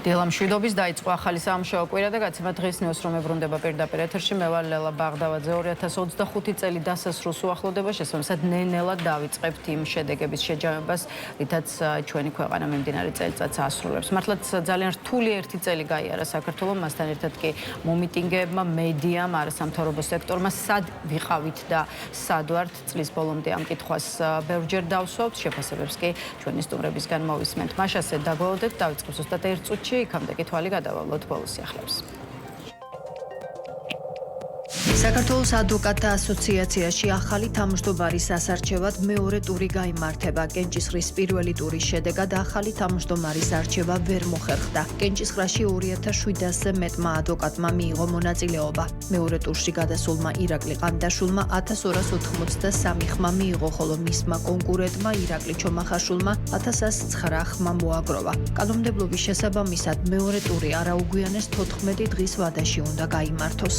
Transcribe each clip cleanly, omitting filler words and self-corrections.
დილამშვიდობის დაიწყო ახალი სამუშაო კვირა და გაცემა დღის ნიუს რომ ებრუნდება პირდაპირ ეთერში. მე ვარ ლელა ბაღდავაძე. 2025 წელი დასასრულს უახლოვდება, შესაბამისად ნელ-ნელა დავიწყებთ იმ შედეგების შეჯამებას, რითაც ჩვენი ქვეყანა მიმდინარე წელიწადს ასრულებს. მართლაც ძალიან რთული ერთი წელი გაიარა საქართველოს, მასთან ერთად კი მომიტინგეებმა, მედიამ, არასამთავრობო სექტორმა სად ვიყავით და სად ვართ წლის ბოლომდე ამ კითხვას ბევრჯერ დავსვავთ, შეფასებებს კი ჩვენი სტუმრებისგან მოვისმენთ. მაშასე დაგვალოდეთ, დავიწყებთ ზუსტად 1 წუთში. იქამდე კი თვალი გადავალოთ ბოლოს სიახლეებს. საქართველოს ადვოკატთა ასოციაციაში ახალი თავმჯდომარის ასარჩევად მეორე ტური გაიმართება. კენჭისყრის პირველი ტურის შედეგად ახალი თავმჯდომარის არჩევა ვერ მოხერხდა. კენჭისყრაში 2700-ზე მეტმა ადვოკატმა მიიღო მონაწილეობა. მეორე ტურში გადასულმა ირაკლი ყანდაშულმა 1283 ხმა მიიღო, ხოლო მისმა კონკურენტმა ირაკლი ჩომახაშულმა 1109 ხმა მოაგროვა. კანონმდებლობის შესაბამისად მეორე ტური არაუგვიანეს 14 დღის ვადაში უნდა გაიმართოს.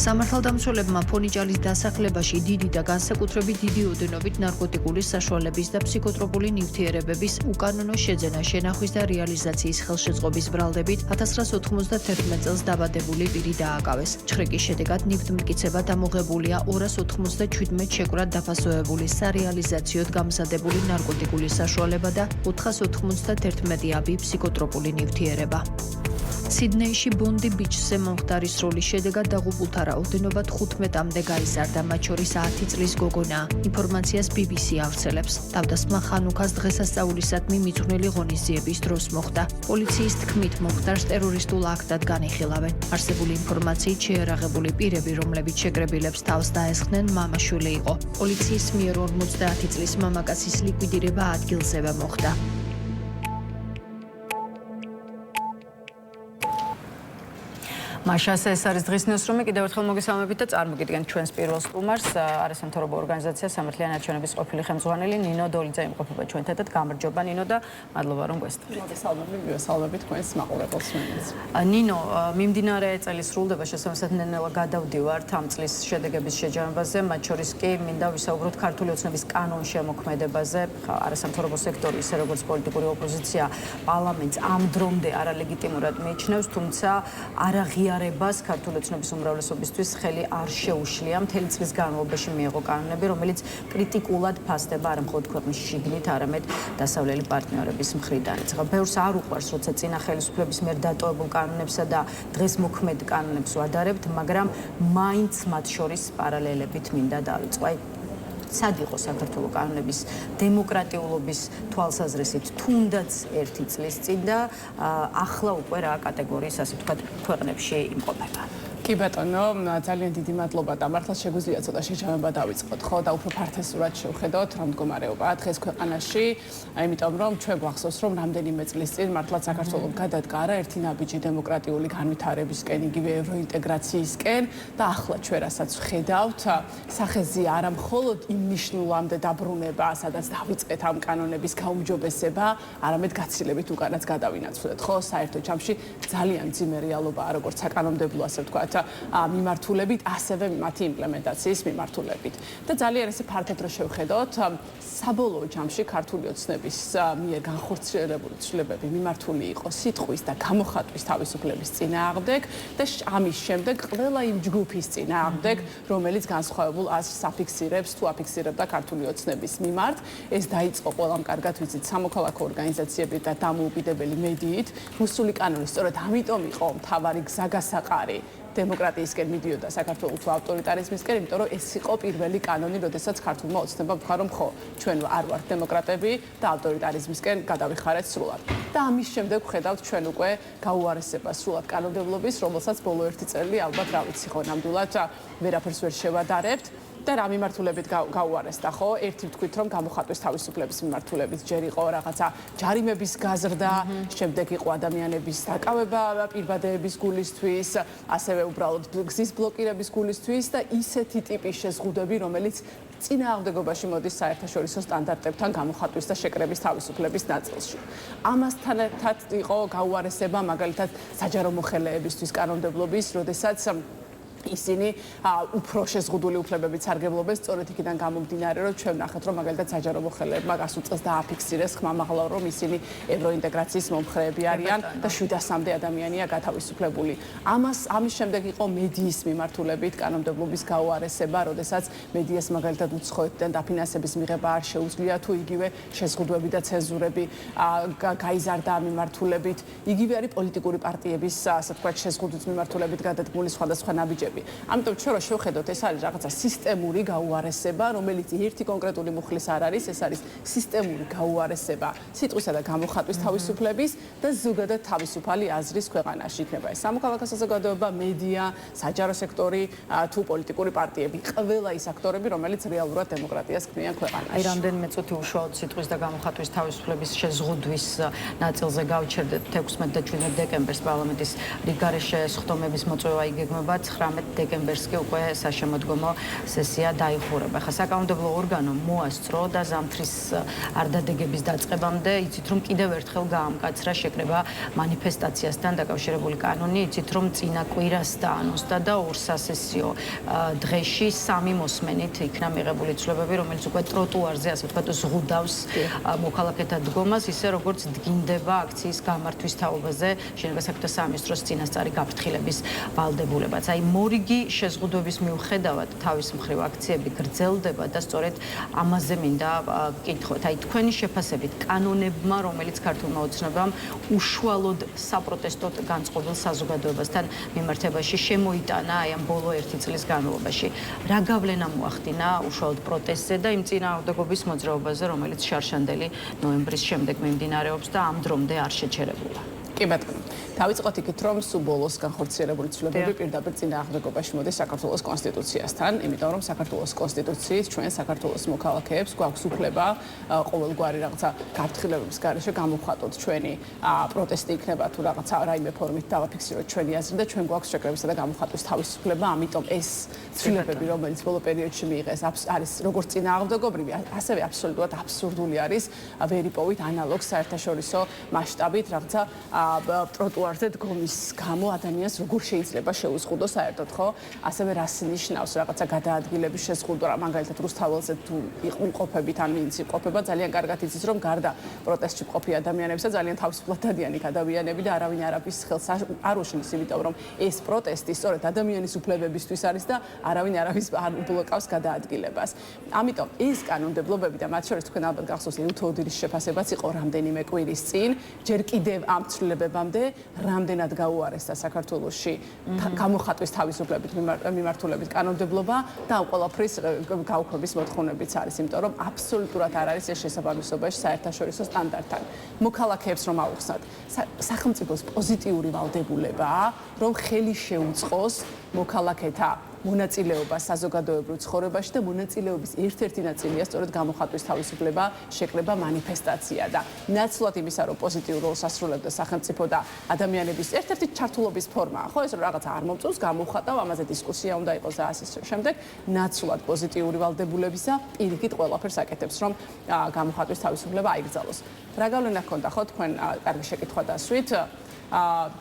სამართალდამცველებმა ფონიჭალის დასახლებაში დიდი და განსაკუთრებით დიდი ოდენობით ნარკოტიკული საშუალების და ფსიქოტროპული ნივთიერებების უკანონო შეძენა, შენახვის და რეალიზაციის ხელშეწყობის ბრალდებით 1991 წელს დაბადებული პირი დააკავეს. ჩხრიკის შედეგად ნივთმტკიცება დამოღებულია 297 შეკვრად დაფასოებული სარეალიზაციოდ გამზადებული ნარკოტიკული საშუალება და 491 აბი ფსიქოტროპული ნივთიერება. სიდნეიში ბონდი ბიჩზე მომხდარი სროლის შედეგად დაღუპულთა რაოდენობა 15-მდე გაიზარდა, მათ შორის 10 წლის გოგონა. ინფორმაციას BBC ავრცელებს. თავდასხმა ხანუქას დღესასწაულისადმი მიძღვნილი ღონისძიების დროს მოხდა. პოლიციის თქმით, მომხდარს ტერორისტულ აქტად განიხილავენ. არსებული ინფორმაციით შეერაღებული პირები, რომლებიც შეკრებილებს თავს დაესხნენ, მამა-შვილი იყო. პოლიციის მიერ 50 წლის მამაკაცის ლიკვიდირება ადგილზევე მოხდა. მაშას ეს არის დღის ნიუსრუმი. კიდევ ერთხელ მოგესალმებით და წარმოგიდგენთ ჩვენს პირველ სტუმარს, არასამთავრობო ორგანიზაცია სამართლიანი არჩევნების ყოფილი ხელმძღვანელი ნინო დოლიძე იმყოფება ჩვენთან. გამარჯობა ნინო და მადლობა რომ გვესწრებით. მოგესალმებით თქვენს მაყურებელს. ნინო, მიმდინარე წელი სრულდება, შესაბამისად ნელ-ნელა გადავდივართ ამ წლის შედეგების შეჯამებაზე, მათ შორის კი მინდა ვისაუბროთ ქართული ოცნების კანონ შემოქმედებაზე. არასამთავრობო სექტორი, ისე როგორც პოლიტიკური ოპოზიცია, პარლამენტს ამ დრომდე არალეგიტიმურად მიიჩნევს, თუმცა არაღიარებას ქართული ოცნების უმრავლესობისთვის ხელი არ შეუშლია. მთელი წლის განმავლობაში მიიღო კანონები, რომელიც კრიტიკულად ფასდება არა მხოლოდ ქვეყნის შიგნით, არამედ დასავლელი პარტნიორების მხრიდანაც. ბევრს არ უყვარს, როცა წინა ხელისუფლების მიერ დატოვებულ კანონებსა და დღეს მოქმედ კანონებს ვადარებთ, მაგრამ მაინც მათ შორის პარალელებით მინდა დავიწყო. სად იყო საქართველოს კანონების დემოკრატიულობის თვალსაზრისით თუნდაც 1 წლის წინ და ახლა უკვე რა კატეგორიის, ასე ვთქვათ, ქვეყნებში იმყოფება. კი ბატონო, ძალიან დიდი მადლობა და მართლა შეგვიძლია ცოტა შეჯამება დავიწყოთ, ხო და უფრო ფართესურად შევხედოთ რა მდგომარეობაა დღეს ქვეყანაში, იმიტომ რომ ჩვენ გვახსოვს, რომ რამდენიმე წლის წინ მართლა საქართველოს გადადგა ერთი ნაბიჯი დემოკრატიული განვითარებისკენ, იგივე ევროინტეგრაციისკენ და ახლა ჩვენ რასაც ვხედავთ, სახეზია არა მხოლოდ იმ ნიშნულამდე დაბრუნება, სადაც დავიწყეთ ამ კანონების გაუმჯობესება, არამედ გაცილებით უკანაც გადავინაცვლეთ, ხო, საერთო ჯამში ძალიან მძიმე რეალობაა, როგორც საკანონმდებლო, ასე ვთქვათ, მიმართულებით, ასევე მათი იმპლემენტაციის მიმართულებით. და ძალიან ესე ფართოდ რო შევხედოთ, საბოლოო ჯამში ქართული ოცნების მიერ განხორციელებული ცვლილებები მიმართული იყო სიტყვის და გამოხატვის თავისუფლების წინააღმდეგ და ამის შემდეგ ყველა იმ ჯგუფის წინააღმდეგ, რომელიც განსხვავებულ აზრს აფიქსირებს თუ აფიქსირებდა ქართული ოცნების მიმართ. ეს დაიწყო ყველამ კარგად ვიცით სამოქალაქო ორგანიზაციებით და დამოუკიდებელი მედიით. რუსული კანონი სწორედ ამიტომ იყო მთავარი გზაგასაყარი დემოკრატიისკენ მიდიოდა საქართველოს თუ ავტორიტარიზმისკენ, იმიტომ რომ ეს იყო პირველი კანონი, როდესაც ქართულმა ოცნებამ თქვა, რომ ხო, ჩვენ არ ვართ დემოკრატები და ავტორიტარიზმისკენ გადავიხარეთ სრულად. და ამის შემდეგ ვხედავთ ჩვენ უკვე გაუარესებას სრულად კანონმდებლობის, რომელსაც ბოლო 1 წელი ალბათ რა ვიცი ხო, ნამდვილად ვერაფერს ვერ შევადარებთ. და რა მიმართულებით გაუარესდა, ხო? ერთი ვთქვით, რომ გამოხატვის თავისუფლების მიმართულებით ჯერ იყო რაღაცა ჯარიმების გაზრდა, შემდეგ იყო ადამიანების დაკავება პირბადეების გულისთვის, ასევე უბრალოდ გზის ბლოკირების გულისთვის და ისეთი ტიპის შეზღუდვები, რომელიც წინააღმდეგობაში მოდის საერთაშორისო სტანდარტებთან გამოხატვის და შეკრების თავისუფლების ნაწილში. ამასთან ერთად იყო გაუარესება მაგალითად საჯარო მოხელეებისთვის კანონმდებლობის, როდესაც ისინი უფრო შეზღუდული უფლებებით სარგებლობენ სწორედ იქიდან გამომდინარე, რომ ჩვენ ვნახეთ, რომ მაგალითად საჯარო მოხელეებმა გასულ წელს დააფიქსირეს ხმამაღლა, რომ ისინი ევროინტეგრაციის მომხრეები არიან და 700-მდე ადამიანია გათავისუფლებული. ამის შემდეგ იყო მედიის მიმართულებით კანონმდებლობის გაუარესება, როდესაც მედიას მაგალითად უცხოეთიდან დაფინანსების მიღება არ შეუძლია, თუ იგივე შეზღუდვები და ცენზურები გაიზარდა ამ მიმართულებით. იგივე არის პოლიტიკური პარტიების, ასე ვთქვათ, შეზღუდვის მიმართულებით გადადგმული სხვადასხვა ნაბიჯები. ამიტომ ჩვენ შევხედოთ, ეს არის რაღაცა სისტემური გაუარესება, რომელიც ერთი კონკრეტული მუხლის არ არის, ეს არის სისტემური გაუარესება სიტყვისა და გამოხატვის თავისუფლების და ზოგადად თავისუფალი აზრის ქვეყანაში. იქნება ეს სამოქალაქო საზოგადოება, მედია, საჯარო სექტორი თუ პოლიტიკური პარტიები, ყველა ის აქტორები, რომელიც რეალურად დემოკრატიას ქმნიან ქვეყანაში. აი, რამდენიმე წუთი უშუალოდ სიტყვის და გამოხატვის თავისუფლების შეზღუდვის ნაწილზე გავჩერდეთ 16 და 17 დეკემბერს პარლამენტის რიგგარეშე სხდომების მოწვევა იგეგმება 19 დეკემბერს კი უკვე საშემოდგომო სესია დაიხურება. ხა საკანონმდებლო ორგანომ მოასწრო და ზამთრის არდადეგების დაწყებამდე იცით რომ კიდევ ერთხელ გაამკაცრა შეკრება მანიფესტაციასთან დაკავშირებული კანონი, იცით რომ წინა კვირას დაანონსდა და ორ სასესიო დღეში 3 მოსმენით იქნა მიღებული ცვლილებები, რომელიც უკვე ტროტუარზე, ასე ვთქვათ, ზღუდავს მოქალაქეთა დგომას, ისე როგორც დგინდება აქციის გამართვის თაობაზე შენობა საქმეთა სამინისტროს წინასწარი გაფრთხილების ვალდებულებაც. აი, მორიგი შეზღუდვების მიუხედავად თავის მხრივ აქციები გრძელდება და სწორედ ამაზე მინდა ვკითხოთ. აი, თქვენი შეფასებით კანონებმა, რომელიც ქართულმა ოცნებამ უშუალოდ საპროტესტოდ განწყობილ საზოგადოებასთან მიმართებაში შემოიტანა აი ამ ბოლო 1 წლის განმავლობაში, რა გავლენა მოახდინა უშუალოდ პროტესტზე და იმ წინააღმდეგობის მოძრაობაზე, რომელიც შარშანდელი ნოემბრის შემდეგ მიმდინარეობს და ამ დრომდე არ შეჩერებულა. კი ბატონო. დავიწყოთ იქით, რომ სულ ბოლოს განხორციელებული ცვლილებები პირდაპირ წინააღმდეგობაში მოდის საქართველოს კონსტიტუციასთან, იმიტომ რომ საქართველოს კონსტიტუციით ჩვენ საქართველოს მოქალაქეებს გვაქვს უფლება ყოველგვარი რაღაცა გაფრთხილებების გარეშე გამოვხატოთ ჩვენი პროტესტი იქნება თუ რაღაცა რაიმე ფორმით დავაფიქსიროთ ჩვენი აზრი და ჩვენ გვაქვს შეკრებისა და გამოხატვის თავისუფლება, ამიტომ ეს ცვლილებები, რომელიც ბოლო პერიოდში მიიღეს, არის როგორც წინააღმდეგობრივი, ასევე აბსოლუტურად აბსურდული არის. ვერ იპოვით ანალოგს საერთაშორისო მასშტაბით რაღაცა ტროტუარზე დგომის გამო ადამიანს როგორ შეიძლება შეუზღუდოს საერთოდ, ხო? ასევე რას ნიშნავს რაღაცა გადაადგილების შეზღუდვა, მაგალითად რუსთაველზე თუ იმყოფებით ან ვინც იმყოფება, ძალიან კარგად იცის, რომ გარდა პროტესტში მყოფი ადამიანებისა ძალიან თავისუფლად დადიანიქ ადამიანები და არავინ არაფრის ხელს არ უშლის, იმიტომ რომ ეს პროტესტი სწორედ ადამიანის უფლებებისთვის არის და არავინ არავის არ უბლოკავს გადაადგილებას. ამიტომ ეს კანონმდებლობები და მათ შორის თქვენ ალბათ გახსოვს ელთოუდილის შეფასებაც იყო რამდენიმე კვირის წინ, ჯერ კიდევ ამ ცვლილებებამდე რამდენად გაუარესდა საქართველოში გამოხატვის თავისუფლებით მიმართულებით კანონმდებლობა და ამ ყველაფრის გაუქმების მოთხოვნებიც არის, იმიტომ რომ აბსოლუტურად არ არის ეს შესაბამისობაში საერთაშორისო სტანდარტთან. მოქალაქეებს რომ აუხსნათ, სახელმწიფოს პოზიტიური ვალდებულებაა, რომ ხელი შეუწყოს მოქალაქეთა მონაწილეობა საზოგადოებრივ ცხოვრებაში და მონაწილეობის ერთ-ერთი ნაწილია სწორედ გამოხატვის თავისუფლება, შეკრება, მანიფესტაცია და ნაცვლად იმისა, რომ პოზიტიურ როლს ასრულებდა სახელმწიფო და ადამიანების ერთ-ერთი ჩართულობის ფორმაა, ხო, ეს რომ რაღაცა არ მომწონს, გამოვხატავ, ამაზე დისკუსია უნდა იყოს და ასე შემდეგ, ნაცვლად პოზიტიური ვალდებულებისა პირიქით ყველაფერს აკეთებს, რომ გამოხატვის თავისუფლება აიგზავნოს. რა გავლენა ჰქონდა, ხო, თქვენ კარგი შეკითხვა დასვით?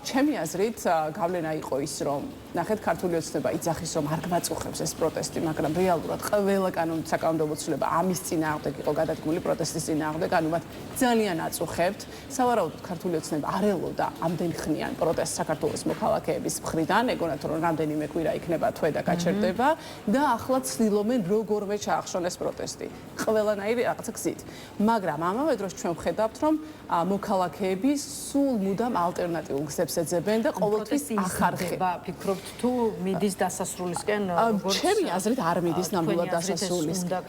ჩემი აზრით გავლენა იყო ის, რომ ნახეთ ქართული ოცნება იძახის, რომ არ გვაწუხებს ეს პროტესტი, მაგრამ რეალურად ყველა საკანონმდებლო ცვლილება ამის წინააღმდეგ იყო გადადგმული პროტესტის წინააღმდეგ, ანუ მათ ძალიან აწუხებთ. სავარაუდოდ ქართული ოცნება არ ელოდა ამდენ ხნიან პროტესტს საქართველოს მოქალაქეების მხრიდან, ეგონათ რომ რამდენიმე კვირა იქნება თვე და გაჩერდება და ახლა ცდილობენ როგორმე ჩაახშონ ეს პროტესტი. ყველანაირი რაღაცა გზით. მაგრამ ამავე დროს ჩვენ ვხედავთ, რომ მოქალაქეები სულ მუდამ ალტერნატიულ გზებს ეძებენ და ყოველთვის ახარხება. ფიქრობთ თუ მიდის დასასრულისკენ როგორც ჩემი აზრით არ მიდის ნამდვილად დასასრულისკენ.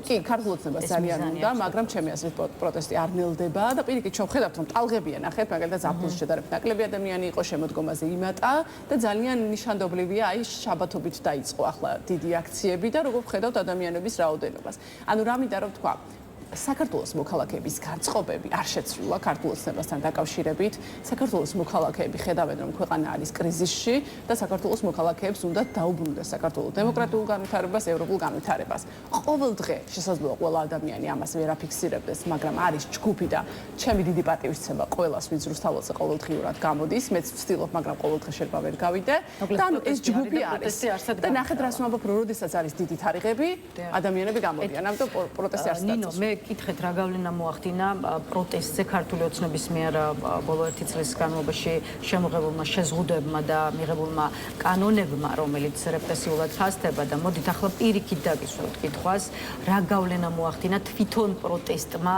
კი, ქართულ ოცნებას ძალიან უნდა, მაგრამ ჩემი აზრით პროტესტი არ ნელდება და პირიქით ჩვენ ვხედავთ, რომ ტალღებია, ნახეთ, მაგალითად ზაფხულში შედარებით ნაკლები ადამიანი იყო შემოდგომაზე იმატა და ძალიან ნიშანდობლივია აი შაბათობით დაიწყო ახლა დიდი აქციები და როგორ ვხედავთ ადამიანების რაოდენობას. ანუ რა მინდა რომ თქვა საქართველოს მოქალაქეების განწყობები არ შეცვლილა ქართულ ოცნებასთან დაკავშირებით. საქართველოს მოქალაქეები ხედავენ, რომ ქვეყანა არის კრიზისში და საქართველოს მოქალაქეებს უნდა დაუბრუნდეს საქართველოს დემოკრატიულ განვითარებას, ევროპულ განვითარებას. ყოველ დღე შესაძლოა ყველა ადამიანი ამას ვერ აფიქსირებდეს, მაგრამ არის ჯგუფი და ჩემი დიდი პატივისცემა ყველას, ვინც რუსთაველზე ყოველდღიურად გამოდის. მეც ვცდილობ, მაგრამ ყოველდღე შეიძლება ვერ გავიდე. და ეს ჯგუფი არის. და ნახეთ, რას ვამბობ, რომ როდესაც არის დიდი თარიღები, ადამიანები გამოდიან. ამიტომ პროტესტი არ ნინო, მე კითხეთ რა გავლენა მოახდინა პროტესტზე ქართული ოცნების მიერ ბოლო 1 წლის განმავლობაში შემოღებულმა შეზღუდვებმა და მიღებულმა კანონებმა, რომელიც რეპრესიულად ხასდება და მოდით ახლა პირიქით დაგისვათ კითხვას, რა გავლენა მოახდინა თვითონ პროტესტმა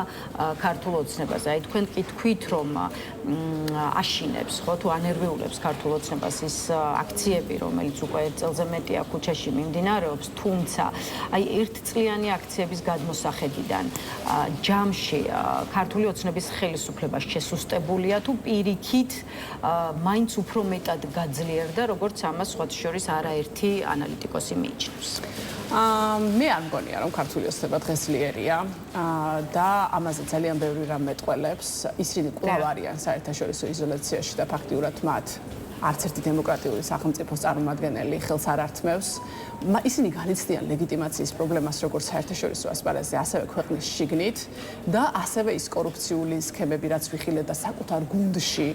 ქართულ ოცნებაზე. აი თქვენ კი თქვით, რომ აშინებს, ხო, თუ ანერვიულებს ქართულ ოცნებას ის აქციები, რომელიც უკვე წელზე მეტია ქუჩაში მიმდინარეობს, თუმცა აი ერთწლიანი აქციების გადმოსახედიდან ჯამში ქართული ოცნების ხელისუფლება შესუსტებულია თუ პირიქით მაინც უფრო მეტად გაძლიერდა, როგორც ამას სხვათა შორის არაერთი ანალიტიკოსი მიიჩნევს. მე არ მგონია, რომ ქართული ოცნება დღესლიერია და ამაზე ძალიან ბევრი რამ მეტყველებს. ისინი კვლავ არიან საერთაშორისო იზოლაციაში და ფაქტიურად მათ არც ერთი დემოკრატიული სახელმწიფოს წარმომადგენელი ხელს არ ართმევს. ისინი განიცდიან ლეგიტიმაციის პრობლემას როგორც საერთაშორისო ასპარეზზე, ასევე ქვეყნის შიგნით და ასევე ის კორუფციული სქემები, რაც ვიხილეთ და საკუთარ გუნდში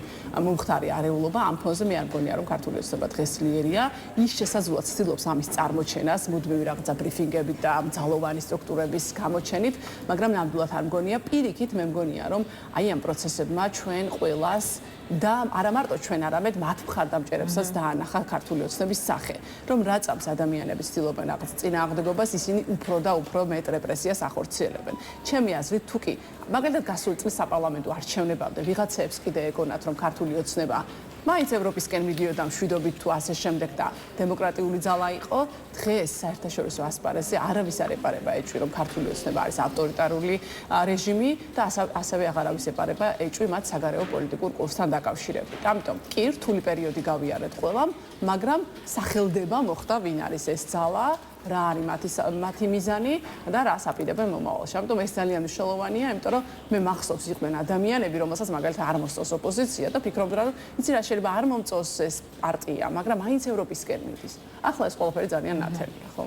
მომხდარი არეულობა, ამ ფონზე მე არ მგონია, რომ ქართული ოცნება დღესლიერია. ის შესაძლოა ცდილობს ამის წარმოჩენას, მუდმივი რაღაცა ბრიფინგებით და მძალოვანი სტრუქტურების გამოჩენით, მაგრამ ნამდვილად არ მგონია. პირიქით მე მგონია, რომ აი ამ პროცესებმა ჩვენ ყველას და არა მარტო ჩვენ, არამედ მათ მხარდამჭერებსაც დაანახა ქართული ოცნების სახე, რომ რა წამს ადამიანები ცდილობენ რაღაც წინააღმდეგობას, ისინი უფრო და უფრო მეტ რეპრესიას ახორციელებენ. ჩემი აზრით, თუ კი მაგალითად გასული წლის საპარლამენტო არჩევნებამდე ვიღაცებს კიდე ეკონათ, რომ ქართული ოცნება მაინც ევროპისკენ მიდიოდა მშვიდობით თუ ასე შემდეგ და დემოკრატიული ძალა იყო, დღეს საერთაშორისო ასპარეზზე არავის არ ეპარება ეჭვი, რომ ქართული ოცნება არის ავტორიტარული რეჟიმი და ასევე აღარავის ეპარება ეჭვი მათ საგარეო პოლიტიკურ კურსთან დაკავშირებით. ამიტომ კი რთული პერიოდი გავიარეთ ყველამ, მაგრამ სახელდება მოხდა ვინ არის ეს ძალა, რა არის მათი მიზანი და რას აპირებენ მომავალში. ამიტომ ეს ძალიან მნიშვნელოვანია, იმიტომ რომ მე მახსოვს იყვნენ ადამიანები, რომელსაც მაგალითად არ მოსწონს ოპოზიცია და ფიქრობდნენ, რომ იცი რა შეიძლება არ მომწონს ეს პარტია, მაგრამ მაინც ევროპისკენ მიდის. ახლა ეს ყველაფერი ძალიან ნათელია, ხო?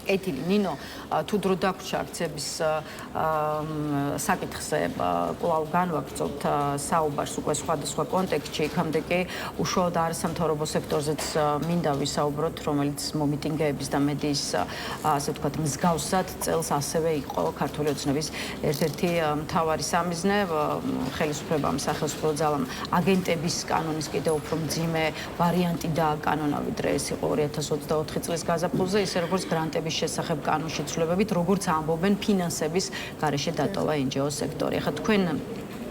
ეთილი ნინო, თუ დრო დაგვჭირდა აქციების საკითხზე კვლავ განვაგრძობთ საუბარს უკვე სხვადასხვა კონტექსტში, იქამდე კი უშუალოდ არასამთავრობო სექტორზეც მინდა ვისაუბროთ, რომელიც მომიტინგეების და მედიის ასე ვთქვათ მსგავსად წელს ასევე იყო ქართული ოცნების ერთ-ერთი მთავარი სამიზნე, ხელისუფლებამ, სახელმწიფო ძალამ აგენტების კანონის კიდევ უფრო მძიმე ვარიანტი დააკანონა, ვიდრე ეს იყო 2024 წლის გაზაფხულზე, ისე როგორც გრანტების შესახებ კანონში ცვლილებებით, როგორც ამბობენ ფინანსების გარეშე დატოვა NGO სექტორი. ახლა თქვენ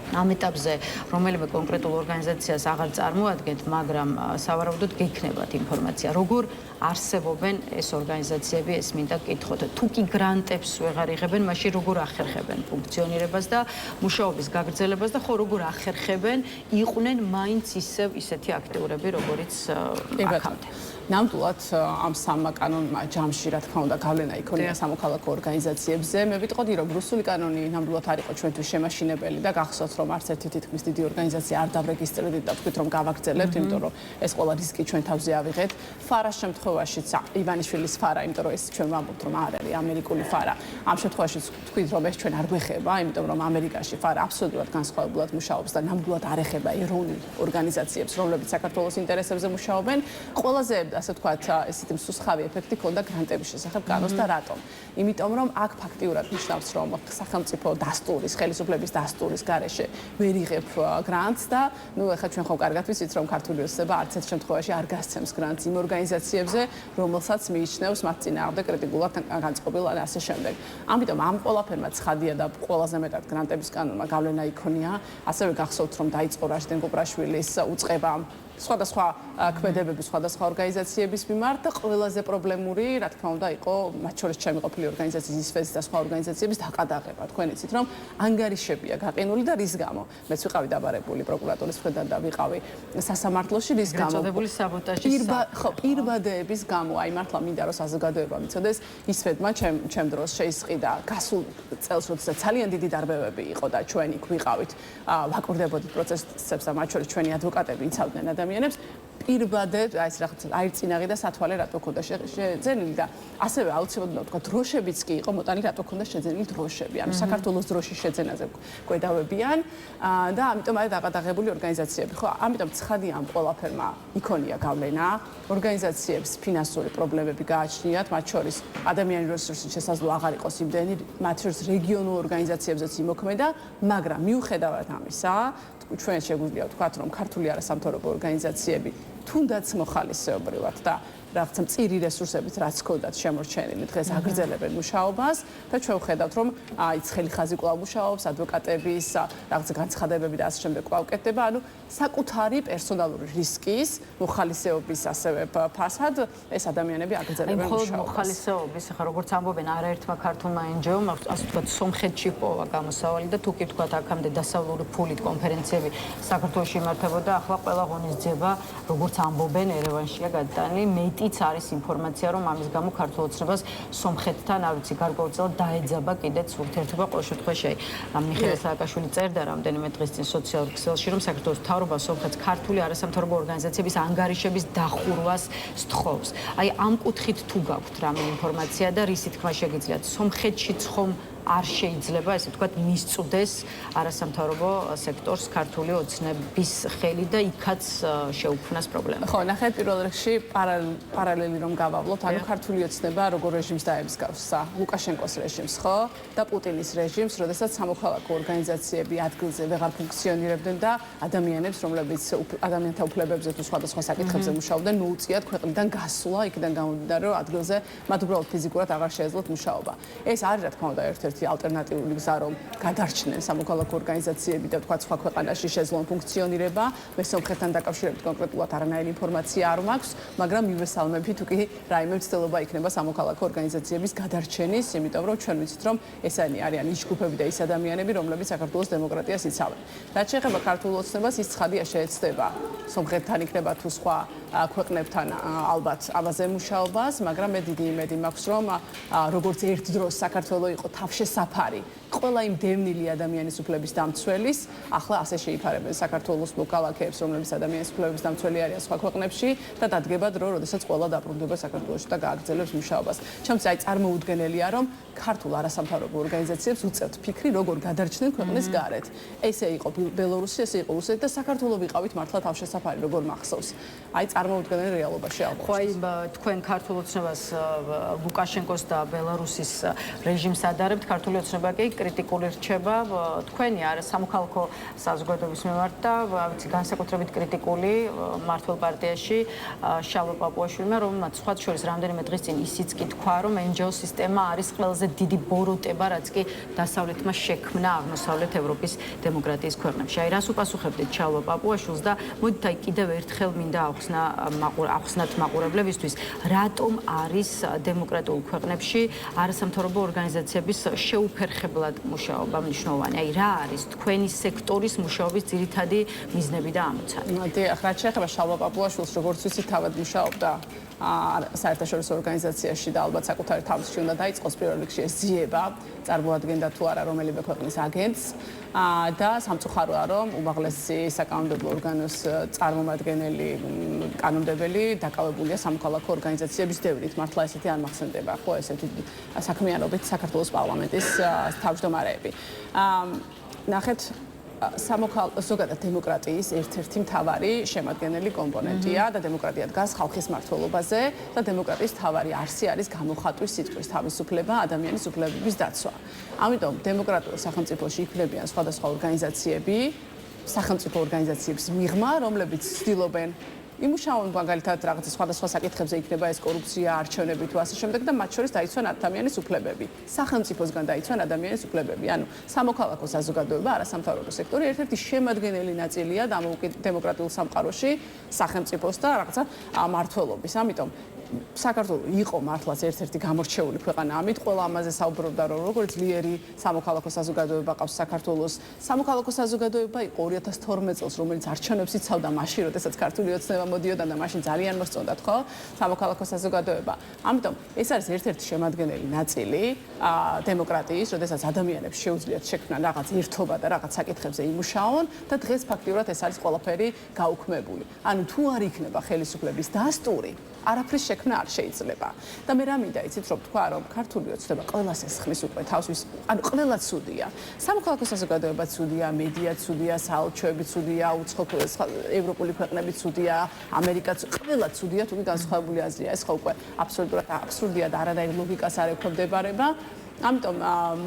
ამ ეტაპზე რომელიმე კონკრეტულ ორგანიზაციას აღარ წარმოადგენთ, მაგრამ სავარაუდოდ გექნებათ ინფორმაცია, როგორ არსებობენ ეს ორგანიზაციები, ეს მინდა გკითხოთ. თუ კი გრანტებს ვეღარ იღებენ, მაშინ როგორ ახერხებენ ფუნქციონირებას და მუშაობის გაგრძელებას და ხო როგორ ახერხებენ იყვნენ მაინც ისეთი აქტიურები, როგორიც აქამდე. ნამდვილად ამ სამმა კანონმა ჯამში რა თქმა უნდა გავლენა იქონია სამოქალაქო ორგანიზაციებზე. მე ვიტყოდი, რომ რუსული კანონი ნამდვილად არ იყო ჩვენთვის შემაშინებელი და გახსოვთ, რომ არც ერთი თითქმის დიდი ორგანიზაცია არ დავრეგისტრირდით და თქვით, რომ გავაგრძელებთ, იმიტომ რომ ეს ყველა რისკი ჩვენ თავზე ავიღეთ. ფარას შემთხვევაშიც ივანიშვილის ფარა, იმიტომ რომ ეს ჩვენ ვამბობთ, რომ არ არის ამერიკული ფარა. ამ შემთხვევაშიც თქვით, რომ ეს ჩვენ არ გვეხება, იმიტომ რომ ამერიკაში ფარა აბსოლუტურად განსხვავებულად მუშაობს და ნამდვილად არ ეხება ეროვნულ ორგანიზაციებს, რომლებიც საქართველოს ინტერესებზე მუშაობენ. ყველაზე ასე ვთქვათ, ესეთი მსუსხავი ეფექტი ქონდა გრანტების შესახებ კანონს და რატომ? იმიტომ რომ აქ ფაქტიურად ნიშნავს, რომ სახელმწიფო დასტურის, ხელისუფლების დასტურის გარეშე ვერ იღებ გრანტს და ნუ ახლა ჩვენ ხომ კარგად ვიცით, რომ ქართული ოცნება არც ერთ შემთხვევაში არ გასცემს გრანტს იმ ორგანიზაციებზე, რომელსაც მიიჩნევს მათ წინააღმდეგ კრიტიკულად განწყობილ და ასე შემდეგ. ამიტომ ამ ყველაფერმა ცხადია და ყველაზე მეტად გრანტების კანონმა გავლენა იქონია. ასევე გახსოვთ, რომ დაიწყო რაშდენ გობრაშვილის უწყება სხვადასხვა ქმედებების, სხვადასხვა ორგანიზაციების მიმართ და ყველაზე პრობლემური, რა თქმა უნდა, იყო მათ შორის ჩემი ყოფილი ორგანიზაციის ისვეცი და სხვა ორგანიზაციების დაყადაღება. თქვენ იცით, რომ ანგარიშებია გაყინული და რის გამო? მეც ვიყავი დაბარებული პროკურატურის მხრიდან და ვიყავი სასამართლოში რის გამო? გაწოდებული საბოტაჟის პირბადეების გამო. აი მართლა მინდა რომ საზოგადოება მიცოდეს, ისვედმა ჩემ დროს შეისყიდა გასულ წელს, როდესაც ძალიან დიდი დარბევები იყო და ჩვენ იქ ვიყავით, ვაკურდებოდით პროცესებს და მათ შორის ჩვენი ადვოკატები იცავდნენ ადამიანებს. პირბადე, აი ეს რაღაც აირწინაღი და სათვალე რატო ქონდა შეძენილი და ასევე აუცილებლად თქვა დროშებიც კი იყო მოტანილი რატო ქონდა შეძენილი დროშები. ანუ საქართველოს დროშის შეძენაზე გვედავებიან და ამიტომ არის დაყადაღებული ორგანიზაციები. ხო, ამიტომ ცხადია ამ ყველაფერმა იქონია გავლენა. ორგანიზაციებს ფინანსური პრობლემები გააჩნიათ, მათ შორის ადამიანური რესურსის შესაძლო აღარ იყოს იმდენი, მათ შორის რეგიონულ ორგანიზაციებზეც იმოქმედა, მაგრამ მიუხედავად ამისა, ჩვენ შეგვიძლია ვთქვათ, რომ ქართული არასამთავრობო ორგანიზაციები თუნდაც მოხალისეობრივად და რაღაცა მწირი რესურსებით რაც ჰქონდათ შემორჩენილი დღეს აგრძელებენ მუშაობას და ჩვენ ვხედავთ რომ აი ცხელი ხაზი კვლავ მუშაობს ადვოკატების რაღაცა განცხადებები და ასე შემდეგ კვლავ კეთდება ანუ საკუთარი პერსონალური რისკის მოხალისეობის ასევე ფასად ეს ადამიანები აგრძელებენ მუშაობას. მხოლოდ მოხალისეობის ახლა როგორც ამბობენ არაერთმა ქართულმა NGO-მ ასე ვთქვათ სომხეთში პოვა გამოსავალი და თუ კი ვთქვათ აქამდე დასავლური ფულით კონფერენციები საქართველოში იმართებოდა ახლა ყველა ღონისძიება როგორც ამბობენ ერევანშია გადატანილი იც არის ინფორმაცია, რომ ამის გამო ქართულ ოცნებას სომხეთთან, არ ვიცი, გარკვეულწილად დაეძაბა კიდეც ურთიერთობა ყოველ შემთხვევაში. მიხეილ სააკაშვილი წერდა რამდენიმე დღის წინ სოციალურ ქსელში, რომ საქართველოს მთავრობა სომხეთს ქართული არასამთავრობო ორგანიზაციების ანგარიშების დახურვას სთხოვს. აი ამ კუთხით თუ გაქვთ რამე ინფორმაცია და რისი თქმა შეგიძლიათ, სომხეთშიც ხომ არ შეიძლება ესე ვთქვათ მისწვდეს არასამთავრობო სექტორს ქართული ოცნების ხელი და იქაც შეუქმნას პრობლემა. ხო, ნახეთ პირველ რიგში პარალელი რომ გავავლოთ, ანუ ქართული ოცნება როგორ რეჟიმს დაემსგავსა, ლუკაშენკოს რეჟიმს, ხო? და პუტინის რეჟიმს, როდესაც სამოქალაქო ორგანიზაციები ადგილზე ვეღარ ფუნქციონირებდნენ და ადამიანებს, რომლებიც ადამიანთა უფლებებზე თუ სხვადასხვა საკითხებზე მუშაობდნენ, მოუწიათ ქვეყნიდან გასვლა, იქიდან გამომდინარე, რომ ადგილზე მათ უბრალოდ ფიზიკურად აღარ შეეძლოთ მუშაობა. ეს არის რა თქმა უნდა ერთ-ერთი ალტერნატიული გზა რომ გადარჩნენ სამოქალაქო ორგანიზაციები და თქვა სხვა ქვეყანაში შეძლონ ფუნქციონირება. მე სომხეთთან დაკავშირებით კონკრეტულად არანაირი ინფორმაცია არ მაქვს, მაგრამ მივესალმები თუ კი რაიმე მცდელობა იქნება სამოქალაქო ორგანიზაციების გადარჩენის, იმიტომ რომ ჩვენ ვიცით რომ ესენი არიან ის ჯგუფები და ის ადამიანები, რომლებიც საქართველოს დემოკრატიას იცავენ. რაც შეეხება ქართულ ოცნებას, ის ცხადია შეეცდება სომხეთთან იქნება თუ სხვა ქვეყნებთან ალბათ ამაზე მუშაობას, მაგრამ მე დიდი იმედი მაქვს რომ როგორც ერთ დროს საქართველოს იყო თავშესაფარი ყველა იმ დევნილი ადამიანის უფლების დამცველის, ახლა ასე შეიფარებენ საქართველოს მოქალაქეებს, რომლებიც ადამიანის უფლების დამცველი არიან სხვა ქვეყნებში და დადგება დრო, როდესაც ყველა დაბრუნდება საქართველოში და გააგრძელებს მუშაობას. ჩემთვის აი წარმოუდგენელია, რომ ქართულ არასამთავრობო ორგანიზაციებს უწევთ ფიქრი, როგორ გადარჩნენ ქვეყნის გარეთ. ესე იყო ბელორუსი, ესე იყო რუსეთი და საქართველოს ვიყავით მართლა თავშესაფარი, როგორ მახსოვს. აი წარმოუდგენელი რეალობაში ალბათ. ხო, აი თქვენ ქართულ ოცნებას ლუკაშენკოს და ბელარუსის რეჟიმს ადარებთ, ქართული ოცნება კი კრიტიკული რჩება თქვენი არა სამოქალაქო საზოგადოების მიმართ და ვიცი განსაკუთრებით კრიტიკული მართლ პარტიაში შალვა პაპუაშვილმა, რომელმაც სხვა შორის რამდენიმე დღის წინ ისიც კი თქვა, რომ NGO სისტემა არის ყველაზე დიდი ბოროტება, რაც კი დასავლეთმა შექმნა აღმოსავლეთ ევროპის დემოკრატიის ქვეყნებში. აი რას უპასუხებდით შალვა პაპუაშვილს და მოდით აი კიდევ ერთხელ მინდა ახსნათ მაყურებლებისთვის, რატომ არის დემოკრატიულ ქვეყნებში არასამთავრობო ორგანიზაციების შეუფერხებლად მუშაობა მნიშვნელოვანი. აი რა არის თქვენი სექტორის მუშაობის ძირითადი მიზნები და ამოცანი? დიახ, რაც შეეხება შალვა პაპუაშვილს, როგორც ვიცით, თავად მუშაობდა საერთაშორისო ორგანიზაციაში და ალბათ საკუთარი თავისში უნდა დაიწყოს პირველ რიგში ეს ძიება, წარმოადგენდა თუ არა რომელიმე ქვეყნის აგენტს და სამწუხაროა, რომ უმაღლესი საკანონმდებლო ორგანოს წარმომადგენელი კანონმდებელი დაკავებულია სამოქალაქო ორგანიზაციების დევნით. მართლა ესეთი არ მახსენდება, ხო, ესეთი საქმიანობით საქართველოს პარლამენტის თავმჯდომარეები. ნახეთ ზოგადად დემოკრატიის ერთ-ერთი მთავარი შემადგენელი კომპონენტია და დემოკრატია დგას ხალხის მმართველობაზე და დემოკრატიის მთავარი არსი არის გამოხატვის სიტყვის თავისუფლება, ადამიანის უფლებების დაცვა. ამიტომ დემოკრატიულ სახელმწიფოში იქნებიან სხვადასხვა ორგანიზაციები, სახელმწიფო ორგანიზაციების მიღმა, რომლებიც ცდილობენ იმუშაონ მაგალითად რაღაცა სხვადასხვა საკითხებზე იქნება ეს კორუფცია, არჩევნები თუ ასე შემდეგ და მათ შორის დაიცვან ადამიანის უფლებები. სახელმწიფოსგან დაიცვან ადამიანის უფლებები. ანუ სამოქალაქო საზოგადოება, არასამთავრობო სექტორი ერთ-ერთი შემადგენელი ნაწილია დემოკრატიულ სამყაროში სახელმწიფოს და რაღაცა მმართველობის. ამიტომ საქართველო იყო მართლაც ერთ-ერთი გამორჩეული ქვეყანა. ამით ყველა ამაზე საუბრობდა, რომ როგორც ძლიერი სამოქალაქო საზოგადოება ყავს საქართველოს. სამოქალაქო საზოგადოება იყო 2012 წელს, რომელიც არჩევნებს იცავდა მაშინ, როდესაც ქართული ოცნება მოდიოდა და მაშინ ძალიან მოსწონდათ, ხო? სამოქალაქო საზოგადოება. ამიტომ ეს არის ერთ-ერთი შემადგენელი ნაწილი დემოკრატიის, როდესაც ადამიანებს შეუძლიათ შექმნან რაღაც ერთობა და რაღაც საკითხებზე იმუშაონ და დღეს ფაქტიურად ეს არის ყველაფერი გაუქმებული. ანუ თუ არ იქნება ხელისუფლების დასტური, არაფრის შექმნა არ შეიძლება. და მე რა მინდა იცით რომ თქვა რომ ქართული ოცნება ყველას ესხმის უკვე თავის ანუ ყველა ცუდია. სამოქალაქო საზოგადოება ცუდია, მედია ცუდია, საელჩოები ცუდია, უცხო ევროპული ქვეყნები ცუდია, ამერიკა ყველა ცუდია, თუმცა განსხვავებული აზრია. ეს ხო უკვე აბსოლუტურად აბსურდია და არანაირ ლოგიკას არ ექვემდებარება. ამიტომ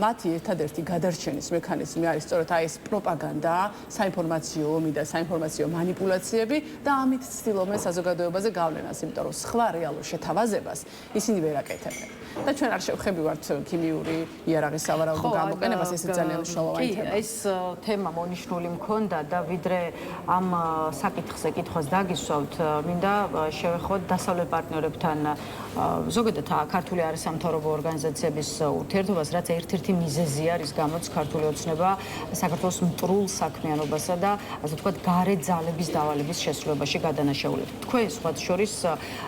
მათი ერთადერთი გადარჩენის მექანიზმი არის სწორედ აი ეს პროპაგანდა, საინფორმაციო ომი და საინფორმაციო манипуляციები და ამით ცდილობენ საზოგადოებაზე გავლენას, იმიტომ რომ სხვა რეალურ შეთავაზებას ისინი ვერ აკეთებენ. და ჩვენ არ შევხებივართ ქიმიური იარაღის სავარაუდო გამოყენებას, ეს ძალიან მნიშვნელოვანი თემაა. ეს თემა მონიშნული მქონდა და ვიდრე ამ საკითხზე კითხვას დაგისვავთ, მინდა შევეხოთ დასავლეთ პარტნიორებთან ზოგადად ქართული არასამთავრობო ორგანიზაციების ურთიერთობას, რაც ერთ-ერთი მიზეზი არის, გამოც ქართული ოცნება საქართველოს მტრულ საქმიანობასა და ასე ვთქვათ, გარე ძალების დავალების შესრულებაში გადანაშაულებით. თქვენ სხვათა შორის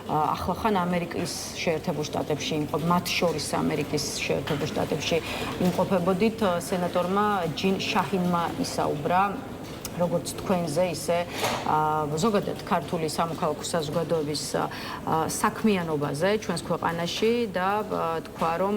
ახლახან ამერიკის შეერთებულ შტატებში იმყოფ, მათ შორის ამერიკის შეერთებულ შტატებში იმყოფებოდით, სენატორმა ჯინ შაჰინმა ისაუბრა როგორც თქვენზე, ისე ზოგადად ქართული სამოქალაქო საზოგადოების საქმიანობაზე ჩვენს ქვეყანაში და თქვა, რომ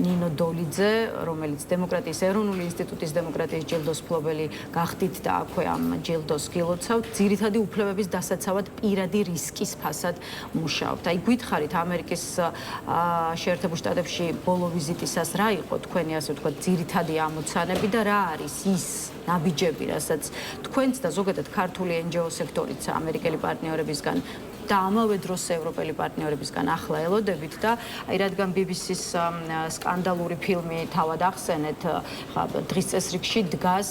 ნინო დოლიძე, რომელიც დემოკრატიის ეროვნული ინსტიტუტის დემოკრატიის ჯილდოს მფლობელი გახდით და აქვე ამ ჯილდოს გილოცავთ, ძირითადი უფლებების დასაცავად პირადი რისკის ფასად მუშაობთ. აი გითხარით ამერიკის შეერთებულ შტატებში ბოლო ვიზიტისას რა იყო თქვენი ასე ვთქვათ ძირითადი ამოცანები და რა არის ის ნაბიჯები, რასაც თქვენც და ზოგადად ქართული NGO სექტორიც ამერიკელი პარტნიორებისგან და ამავე დროს ევროპელი პარტნიორებისგან ახლა ელოდებით და აი რადგან BBC-ს სკანდალური ფილმი თავად ახსენეთ, დღის წესრიგში დგას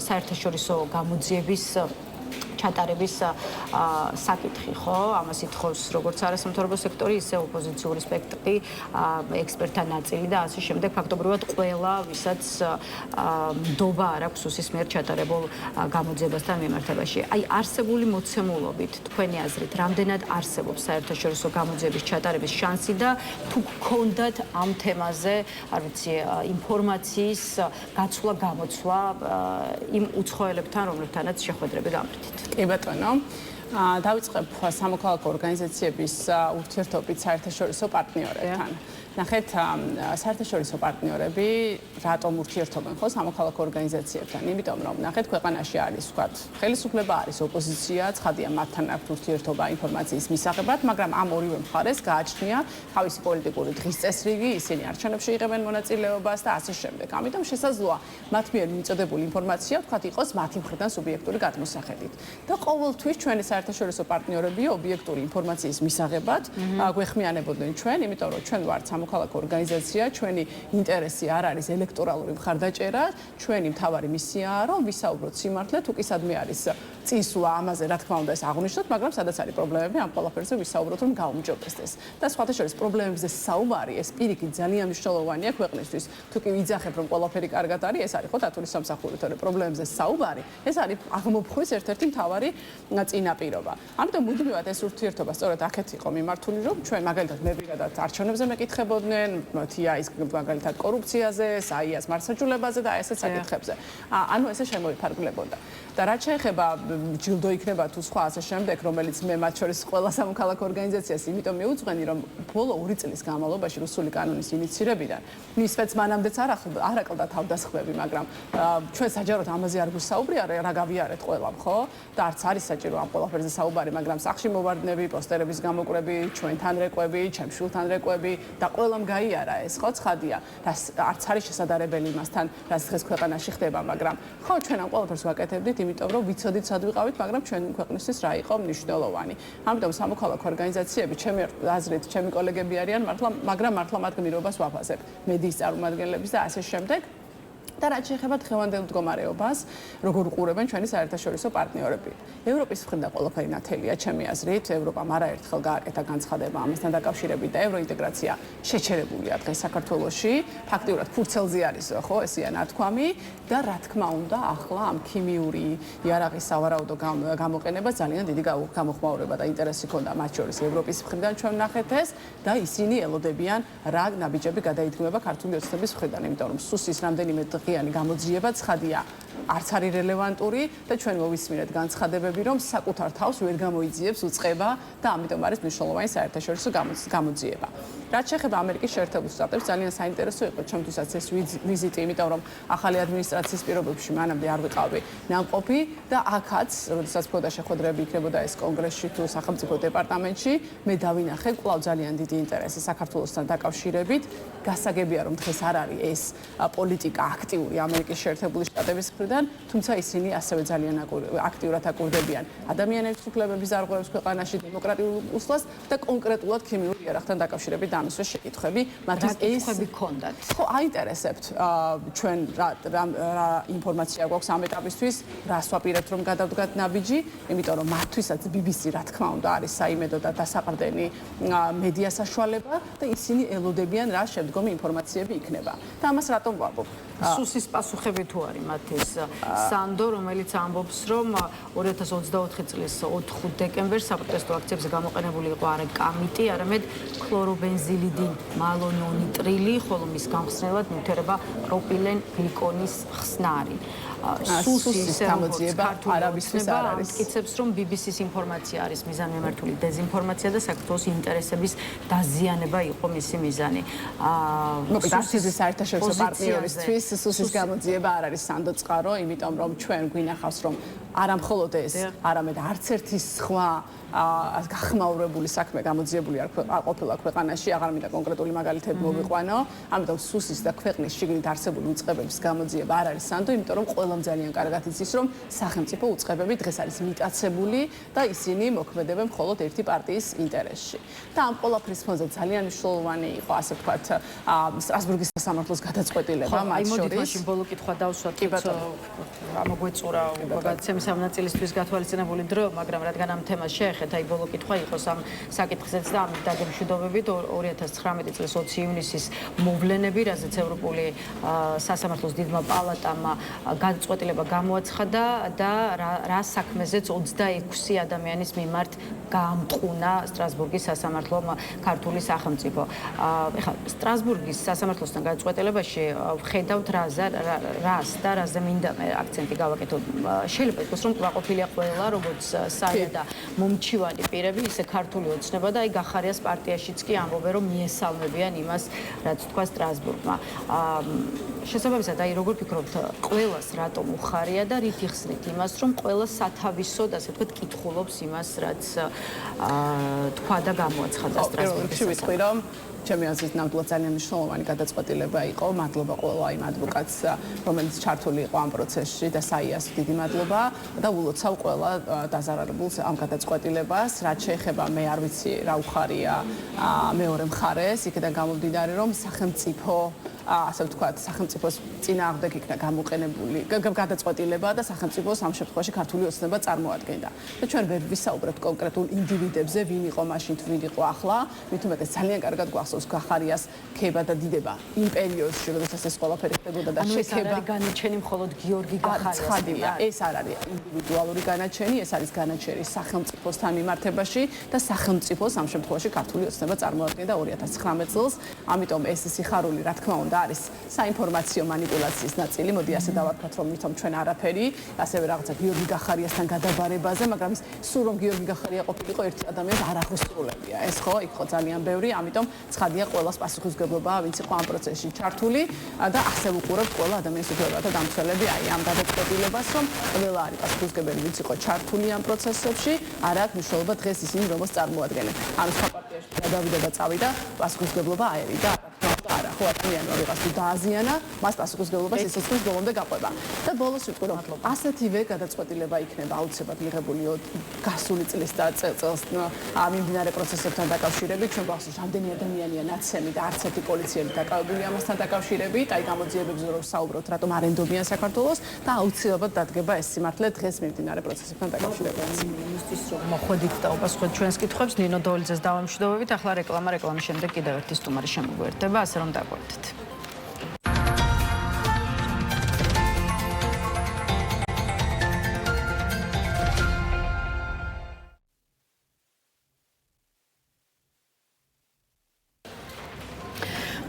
საერთაშორისო გამოძიების ჩატარების საკითხი, ხო? ამას ითხოვს როგორც არასამთავრობო სექტორი, ისე ოპოზიციური სპექტრი, ექსპერტთა ნაწილი და ასე შემდეგ. ფაქტობრივად ყველა, ვისაც ნდობა არ აქვს უსის მიერ ჩატარებულ გამოძიებასთან მიმართებაში. აი არსებული მოცემულობით, თქვენი აზრით, რამდენად არსებობს საერთაშორისო გამოძიების ჩატარების შანსი და თუ გქონდათ ამ თემაზე, არ ვიცი, ინფორმაციის გაცვლა, გამოცვლა იმ უცხოელებთან, რომლებთანაც შეხვედრები გამართით. კი ბატონო, დავიწყებ სამოქალაქო ორგანიზაციების ურთიერთობით საერთაშორისო პარტნიორებთან. ნახეთ, საერთაშორისო პარტნიორები რატომ ურთიერთობენ ხო სამოქალაქო ორგანიზაციებთან? იმიტომ რომ ნახეთ, ქვეყანაში არის ვთქვათ, ხელისუფლება არის, ოპოზიცია, ცხადია მათთან აქვთ ურთიერთობა ინფორმაციის მისაღებად, მაგრამ ამ ორივე მხარეს გააჩნია თავისი პოლიტიკური დღის წესრიგი, ისინი არჩევნებში იღებენ მონაწილეობას და ასე შემდეგ. ამიტომ შესაძლოა მათ მიერ მიწოდებული ინფორმაცია ვთქვათ იყოს მათი მხრიდან სუბიექტური გადმოსახედით. და ყოველთვის ჩვენი საერთაშორისო პარტნიორები ობიექტური ინფორმაციის მისაღებად გვეხმიანებოდნენ ჩვენ, იმიტომ რომ ჩვენ ვართ სამოქალაქო ორგანიზაცია, ჩვენი ინტერესი არ არის ელექტორალური მხარდაჭერა, ჩვენი მთავარი მისიაა, რომ ვისაუბროთ სიმართლე, თუ კი სადმე არის წინსვლა ამაზე, რა თქმა უნდა, ეს აღნიშნოთ, მაგრამ სადაც არის პრობლემები, ამ ყველაფერზე ვისაუბროთ, რომ გაუმჯობესდეს. და სხვათა შორის პრობლემებზე საუბარი, ეს პირიქით ძალიან მნიშვნელოვანია ქვეყნისთვის. თუ კი ვიძახებ, რომ ყველაფერი კარგად არის, ეს არის ხო დათულის სამსახური, თორე პრობლემებზე საუბარი, ეს არის აღმოფხვის ერთ-ერთი მთავარი წინაპირობა. ამიტომ მუდმივად ეს ურთიერთობა სწორედ აქეთ იყო მიმართული, რომ ჩვენ მაგალითად მე ვიღადათ არჩევნებზე მეკითხებოდნენ, TIA-ის მაგალითად კორუფციაზე, SAIA-ს მარცხაჯულებაზე და ესეც საკითხებზე. ანუ ესე შემოიფარგლებოდა. და რაც შეეხება ჯილდო იქნება თუ სხვა ასე შემდეგ, რომელიც მე მათ შორის ყველა სამოქალაქო ორგანიზაციას იმიტომ მიუძღვენი, რომ ბოლო 2 წლის განმავლობაში რუსული კანონის ინიცირებიდან მისვეც მანამდეც არ აკლდა თავდასხმები, მაგრამ ჩვენ საჯაროდ ამაზე არ გვისაუბრია, რა გავიარეთ ყველამ, ხო? და არც არის საჭირო ამ ყველაფერზე საუბარი, მაგრამ სახში მოვარდნები, პოსტერების გამოკვრები, ჩვენთან რეკვები, ჩემ შვილთან რეკვები და ყველამ გაიარა ეს, ხო, ცხადია. არც არის შესაძლებელი იმასთან, რაც დღეს ქვეყანაში ხდება, მაგრამ ხო ჩვენ ამ ყველაფერს ვაკეთებდით, იმიტომ რომ ვიცოდით ვიყავით, მაგრამ ჩვენ ქვეყნისთვის რა იყო მნიშვნელოვანი. ამიტომ სამოქალაქო ორგანიზაციები, ჩემი აზრით, ჩემი კოლეგები არიან, მაგრამ მართლა მათ გმირობას ვაფასებ. მედიის წარმომადგენლების და ასე შემდეგ. და რაც შეეხება დღევანდელ მდგომარეობას, როგორ უყურებენ ჩვენი საერთაშორისო პარტნიორები. ევროპის მხრიდან ყველაფერი ნათელია, ჩემი აზრით, ევროპამ არაერთხელ გააკეთა განცხადება ამასთან დაკავშირებით და ევროინტეგრაცია შეჩერებულია დღეს საქართველოში. ფაქტიურად ფურცელზე არის, ხო, ესეა ნათქვამი და რა თქმა უნდა, ახლა ამ ქიმიური იარაღის სავარაუდო გამოყენება ძალიან დიდი გამოხმაურება და ინტერესი ჰქონდა მათ შორის ევროპის მხრიდან ჩვენ ვნახეთ ეს და ისინი ელოდებიან რა ნაბიჯები გადაიდგმება ქართული ოცნების მხრიდან, იმიტომ რომ სუსის რამდენიმე ღიანი გამოძიება ცხადია არც არის რელევანტური და ჩვენ მოვისმინეთ განცხადებები, რომ საკუთარ თავს ვერ გამოიძიებს უწყება და ამიტომ არის მნიშვნელოვანი საერთაშორისო გამოძიება. რაც შეეხება ამერიკის შეერთებულ შტატებს, ძალიან საინტერესო იყო ჩემთვისაც ეს ვიზიტი, იმიტომ რომ ახალი ადმინისტრაციის პირობებში მანამდე არ ვიყავი ნამყოფი და აქაც, როდესაც ფოდა შეხვედრები იქნებოდა ეს კონგრესში თუ სახელმწიფო დეპარტამენტში, მე დავინახე კვლავ ძალიან დიდი ინტერესი საქართველოსთან დაკავშირებით. გასაგებია, რომ დღეს არ არის ეს პოლიტიკა აქტიური ამერიკის შეერთებული შტატების მხრიდან, თუმცა ისინი ასევე ძალიან აქტიურად აკურდებიან ადამიანების უფლებების დარღვევას ქვეყანაში, დემოკრატიულ უსვლას და კონკრეტულად ქიმიურ იარაღთან დაკავშირებით ამისვე შეკითხვები. მათთვის ეს გქონდათ. ხო, აინტერესებთ ჩვენ რა ინფორმაცია გვაქვს ამ ეტაპისთვის, რას ვაპირებთ რომ გადავდგათ ნაბიჯი, იმიტომ რომ მათთვისაც BBC რა თქმა უნდა არის საიმედო და დასაყრდენი მედია საშუალება და ისინი ელოდებიან რა შემდგომი ინფორმაციები იქნება. და ამას რატომ ვამბობ? სუსის პასუხები თუ არის მათთვის სანდო, რომელიც ამბობს, რომ 2024 წლის 4 დეკემბერს საპროტესტო აქციებზე გამოყენებული იყო არა კამიტი, არამედ ქლორობენზილიდი მალონონიტრილი, ხოლო მის გამხსნელად ნივთიერება პროპილენ გლიკონის ხსნარი. სუსის გამოძიება არავისთვის არ არის. მტკიცებს, რომ BBC-ს ინფორმაცია არის მიზანმიმართული დეზინფორმაცია და საქართველოს ინტერესების დაზიანება იყო მისი მიზანი. სუსის საერთაშორისო პარტნიორისთვის სუსის გამოძიება არ არის სანდო წყარო, იმიტომ რომ ჩვენ გვინახავს, რომ არა მხოლოდ ეს, არამედ არც ერთი სხვა გახმაურებული საქმე გამოძიებული არ ყოფილა ქვეყანაში, აღარ მინდა კონკრეტული მაგალითები მოვიყვანო, ამიტომ სუსის და ქვეყნის შიგნით არსებული უწყებების გამოძიება არ არის სანდო, იმიტომ რომ ყველამ ძალიან კარგად იცის, რომ სახელმწიფო უწყებები დღეს არის მიტაცებული და ისინი მოქმედებენ მხოლოდ ერთი პარტიის ინტერესში. და ამ ყველაფრის ფონზე ძალიან მნიშვნელოვანი იყო, ასე ვთქვათ, სტრასბურგის სასამართლოს გადაწყვეტილება მათ შორის. მოდით მაშინ ბოლო კითხვა დავსვათ, მოგვეწურა გადაცემის ამ ნაწილისთვის გათვალისწინებული დრო, მაგრამ რადგან ამ თემას შეეხეთ, აი ბოლო კითხვა იყოს ამ საკითხზეც და ამ დაგემშვიდობებით 2019 წლის 20 ივნისის მოვლენები, რაზეც ევროპული სასამართლოს დიდმა პალატამ გადაწყვეტილება გამოაცხადა და რა საქმეზეც 26 ადამიანის მიმართ გაამტყუნა სტრასბურგის სასამართლომ ქართული სახელმწიფო. ეხლა სტრასბურგის სასამართლოსთან გადაწყვეტილებაში ვხედავთ რას და რაზე მინდა მე აქცენტი გავაკეთო. შეიძლება იყოს რომ კმაყოფილია ყველა, როგორც საერთო და მომჩივანი პირები, ისე ქართული ოცნება და აი გახარიას პარტიაშიც კი ამბობენ, რომ მიესალმებიან იმას, რაც თქვა სტრასბურგმა. შესაბამისად, აი როგორ ფიქრობთ, ყველას რატომ უხარია და რით იხსნით იმას, რომ ყველა სათავისოდ, ასე ვთქვათ, კითხულობს იმას, რაც თქვა და გამოაცხადა სტრასბურგის სასამართლომ. ჩემი აზრით, ნამდვილად ძალიან მნიშვნელოვანი გადაწყვეტილება იყო. მადლობა ყველა იმ ადვოკატს, რომელიც ჩართული იყო ამ პროცესში და საიას დიდი მადლობა და ულოცავ ყველა დაზარალებულს ამ გადაწყვეტილებას. რაც შეეხება, მე არ ვიცი რა უხარია მეორე მხარეს, იქიდან გამომდინარე, რომ სახელმწიფო ასე ვთქვათ, სახელმწიფოს წინააღმდეგ იქნა გამოყენებული გადაწყვეტილება და სახელმწიფოს ამ შემთხვევაში ქართული ოცნება წარმოადგენდა. და ჩვენ ვერ ვისაუბრებთ კონკრეტულ ინდივიდებზე, ვინ იყო მაშინ, ვინ იყო ახლა, მით უმეტეს ძალიან კარგად გვახსოვს გახარიას ქება და დიდება იმ პერიოდში, როდესაც ეს ყველაფერი ხდებოდა და შექება. ანუ ეს არ არის განაჩენი მხოლოდ გიორგი გახარიას. ეს არ არის ინდივიდუალური განაჩენი, ეს არის განაჩენი სახელმწიფოსთან მიმართებაში და სახელმწიფოს ამ შემთხვევაში ქართული ოცნება წარმოადგენდა 2019 წელს. ამიტომ ეს სიხარული, რა თქმა უნდა, არის საინფორმაციო манипуляციის ნაწილი. მოდი ასე დავარქვათ, რომ ვითომ ჩვენ არაფერი, ასევე რაღაცა გიორგი გახარიასთან გადაბარებაზე, მაგრამ ის სულ რომ გიორგი გახარია ყოფილიყო ერთი ადამიანი არ აღესრულებია. ეს ხო, იქ ხო ძალიან ბევრი, ამიტომ ცხადია ყველას პასუხისმგებლობაა, ვინც იყო ამ პროცესში ჩართული და ასე ვუყურებთ ყველა ადამიანის უფლებათა დამცველები აი ამ გადაწყვეტილებას, რომ ყველა არის პასუხისმგებელი, ვინც იყო ჩართული ამ პროცესებში, არ აქვს მნიშვნელობა დღეს ისინი რომელს წარმოადგენენ. ანუ სხვა პარტიაში გადავიდა და წავიდა, პასუხისმგებლობა აერიდა, არა. ხო ადამიანმა ვიღას თუ დააზიანა, მას პასუხისმგებლობა სიცოცხლის ბოლომდე გაყვება. და ბოლოს ვიტყვი, რომ ასეთივე გადაწყვეტილება იქნება აუცილებლად მიღებული გასული წლის და წელს მიმდინარე პროცესებთან დაკავშირებით. ჩვენ გვახსოვს, რამდენი ადამიანია ნაცემი და არც ერთი პოლიციელი დაკავებული ამასთან დაკავშირებით. აი გამოძიებებზე რომ საუბრობთ, რატომ არ ენდობიან საქართველოს და აუცილებლად დადგება ეს სიმართლე დღეს მიმდინარე პროცესებთან დაკავშირებით. იმისთვის რომ მოხვედით და უპასუხოთ ჩვენს კითხვებს, ნინო დოლიძეს დავამშვიდობებით. ახლა რეკლამის შემდეგ კიდევ ერთი სტუმარი შემოგვიერთდება, ასე რომ დაგვერდეთ.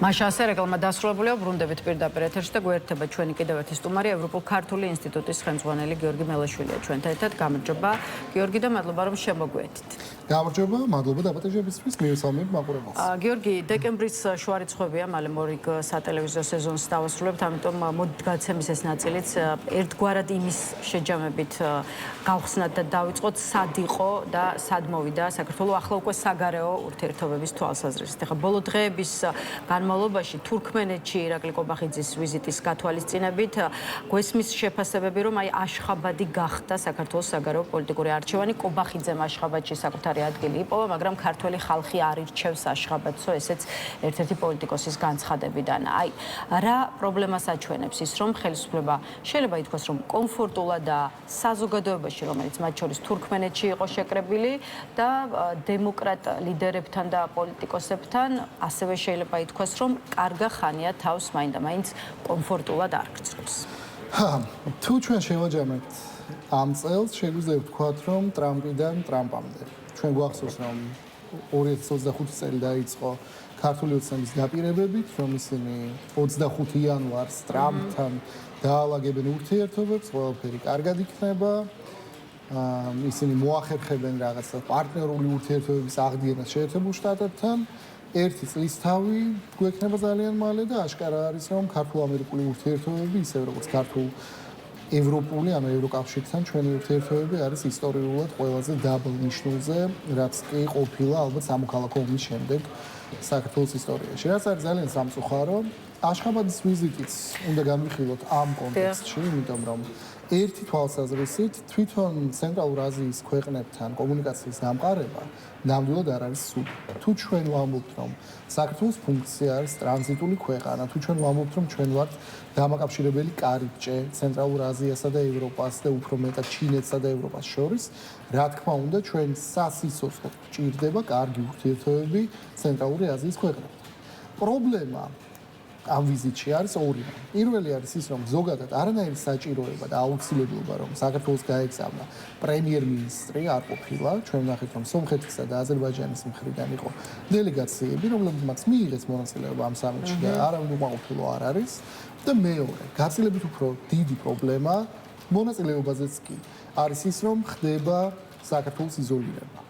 მაშა ასე რეკლამა დასრულებულია, ბრუნდებით პირდაპირ ეთერში და გვერდება ჩვენი კიდევ ერთი სტუმარი, ევროპულ-ქართული ინსტიტუტის ხელმძღვანელი გიორგი მელაშვილია ჩვენთან ერთად. გამარჯობა გიორგი და მადლობა რომ შემოგვიერთით. გამარჯობა, მადლობა დაპატეჟებისთვის, მივესალმებით მაყურებელს. გიორგი, დეკემბრის შუა რიცხვებია, მალე მორიგ სატელევიზიო სეზონს დავასრულებთ, ამიტომ მოდით გაცემის ეს ნაწილიც ერთგვარად იმის შეჯამებით გავხსნათ და დავიწყოთ, სად იყო და სად მოვიდა საქართველოს ახლა უკვე საგარეო ურთიერთობების თვალსაზრისით. ახლა ბოლო დღეების განმავლობაში თურქმენეთში ირაკლი ყობახიძის ვიზიტის გათვალისწინებით გვესმის შეფასებები, რომ აი აშხაბადი გახდა საქართველოს საგარეო პოლიტიკური არჩევანი. ყობახიძემ აშხაბადში საკუთარი ადგილი იპოვა, მაგრამ ქართველი ხალხი არ ირჩევს აშხაბადსო, ესეც ერთ-ერთი პოლიტიკოსის განცხადებიდან. აი, რა პრობლემას აჩვენებს ის, რომ ხელისუფლება შეიძლება ითქვას, რომ კომფორტულად და საზოგადოებაში, რომელიც მათ შორის თურქმენეთში იყო შეკრებილი და დემოკრატ ლიდერებთან და პოლიტიკოსებთან, ასევე შეიძლება ითქვას, რომ კარგა ხანია თავს მაინდა-მაინც კომფორტულად არ გრძნობს. თუ ჩვენ შევაჯამებთ ამ წელს, შეგვიძლია ვთქვათ, რომ ტრამპიდან ტრამპამდე. ჩვენ გვახსოვს, რომ 2025 წელი დაიწყო ქართული ოცნების დაპირებებით, რომ ისინი 25 იანვარს ტრამპთან დაალაგებენ ურთიერთობებს, ყველაფერი კარგად იქნება. ისინი მოახერხებენ რაღაცა პარტნიორული ურთიერთობების აღდგენას შეერთებულ შტატებთან. ერთი წლის თავი გვექნება ძალიან მალე და აშკარა არის, რომ ქართულ-ამერიკული ურთიერთობები, ისევე როგორც ქართულ-ევროპული, ანუ ევროკავშირთან ჩვენი ურთიერთობები არის ისტორიულად ყველაზე დაბალ ნიშნულზე, რაც კი ყოფილა ალბათ სამოქალაქო ომის შემდეგ საქართველოს ისტორიაში. რაც არის ძალიან სამწუხარო, აშხაბადის ვიზიტიც უნდა განვიხილოთ ამ კონტექსტში, იმიტომ რომ ერთი თვალსაზრისით თვითონ ცენტრალურ აზიის ქვეყნებთან კომუნიკაციის დამყარება ნამდვილად არ არის სული. თუ ჩვენ ვამბობთ, რომ საქართველოს ფუნქცია არის ტრანზიტული ქვეყანა, თუ ჩვენ ვამბობთ, რომ ჩვენ ვართ დამაკავშირებელი კარიბჭე ცენტრალურ აზიასა და ევროპას და უფრო მეტად ჩინეთსა და ევროპას შორის, რა თქმა უნდა, ჩვენ სასიცოცხლოდ გვჭირდება კარგი ურთიერთობები ცენტრალური აზიის ქვეყნებთან. პრობლემა ამ ვიზიტში არის ორი. პირველი არის ის, რომ ზოგადად არანაირი საჭიროება და აუცილებლობა, რომ საქართველოს გაეგზავნა პრემიერ-მინისტრი არ ყოფილა. ჩვენ ვნახეთ, რომ სომხეთისა და აზერბაიჯანის მხრიდან იყო დელეგაციები, რომლებმაც მიიღეს მონაწილეობა ამ სამიტში და არავინ უკმაყოფილო არ არის. და მეორე, გაცილებით უფრო დიდი პრობლემა მონაწილეობაზეც კი არის ის, რომ ხდება საქართველოს იზოლირება.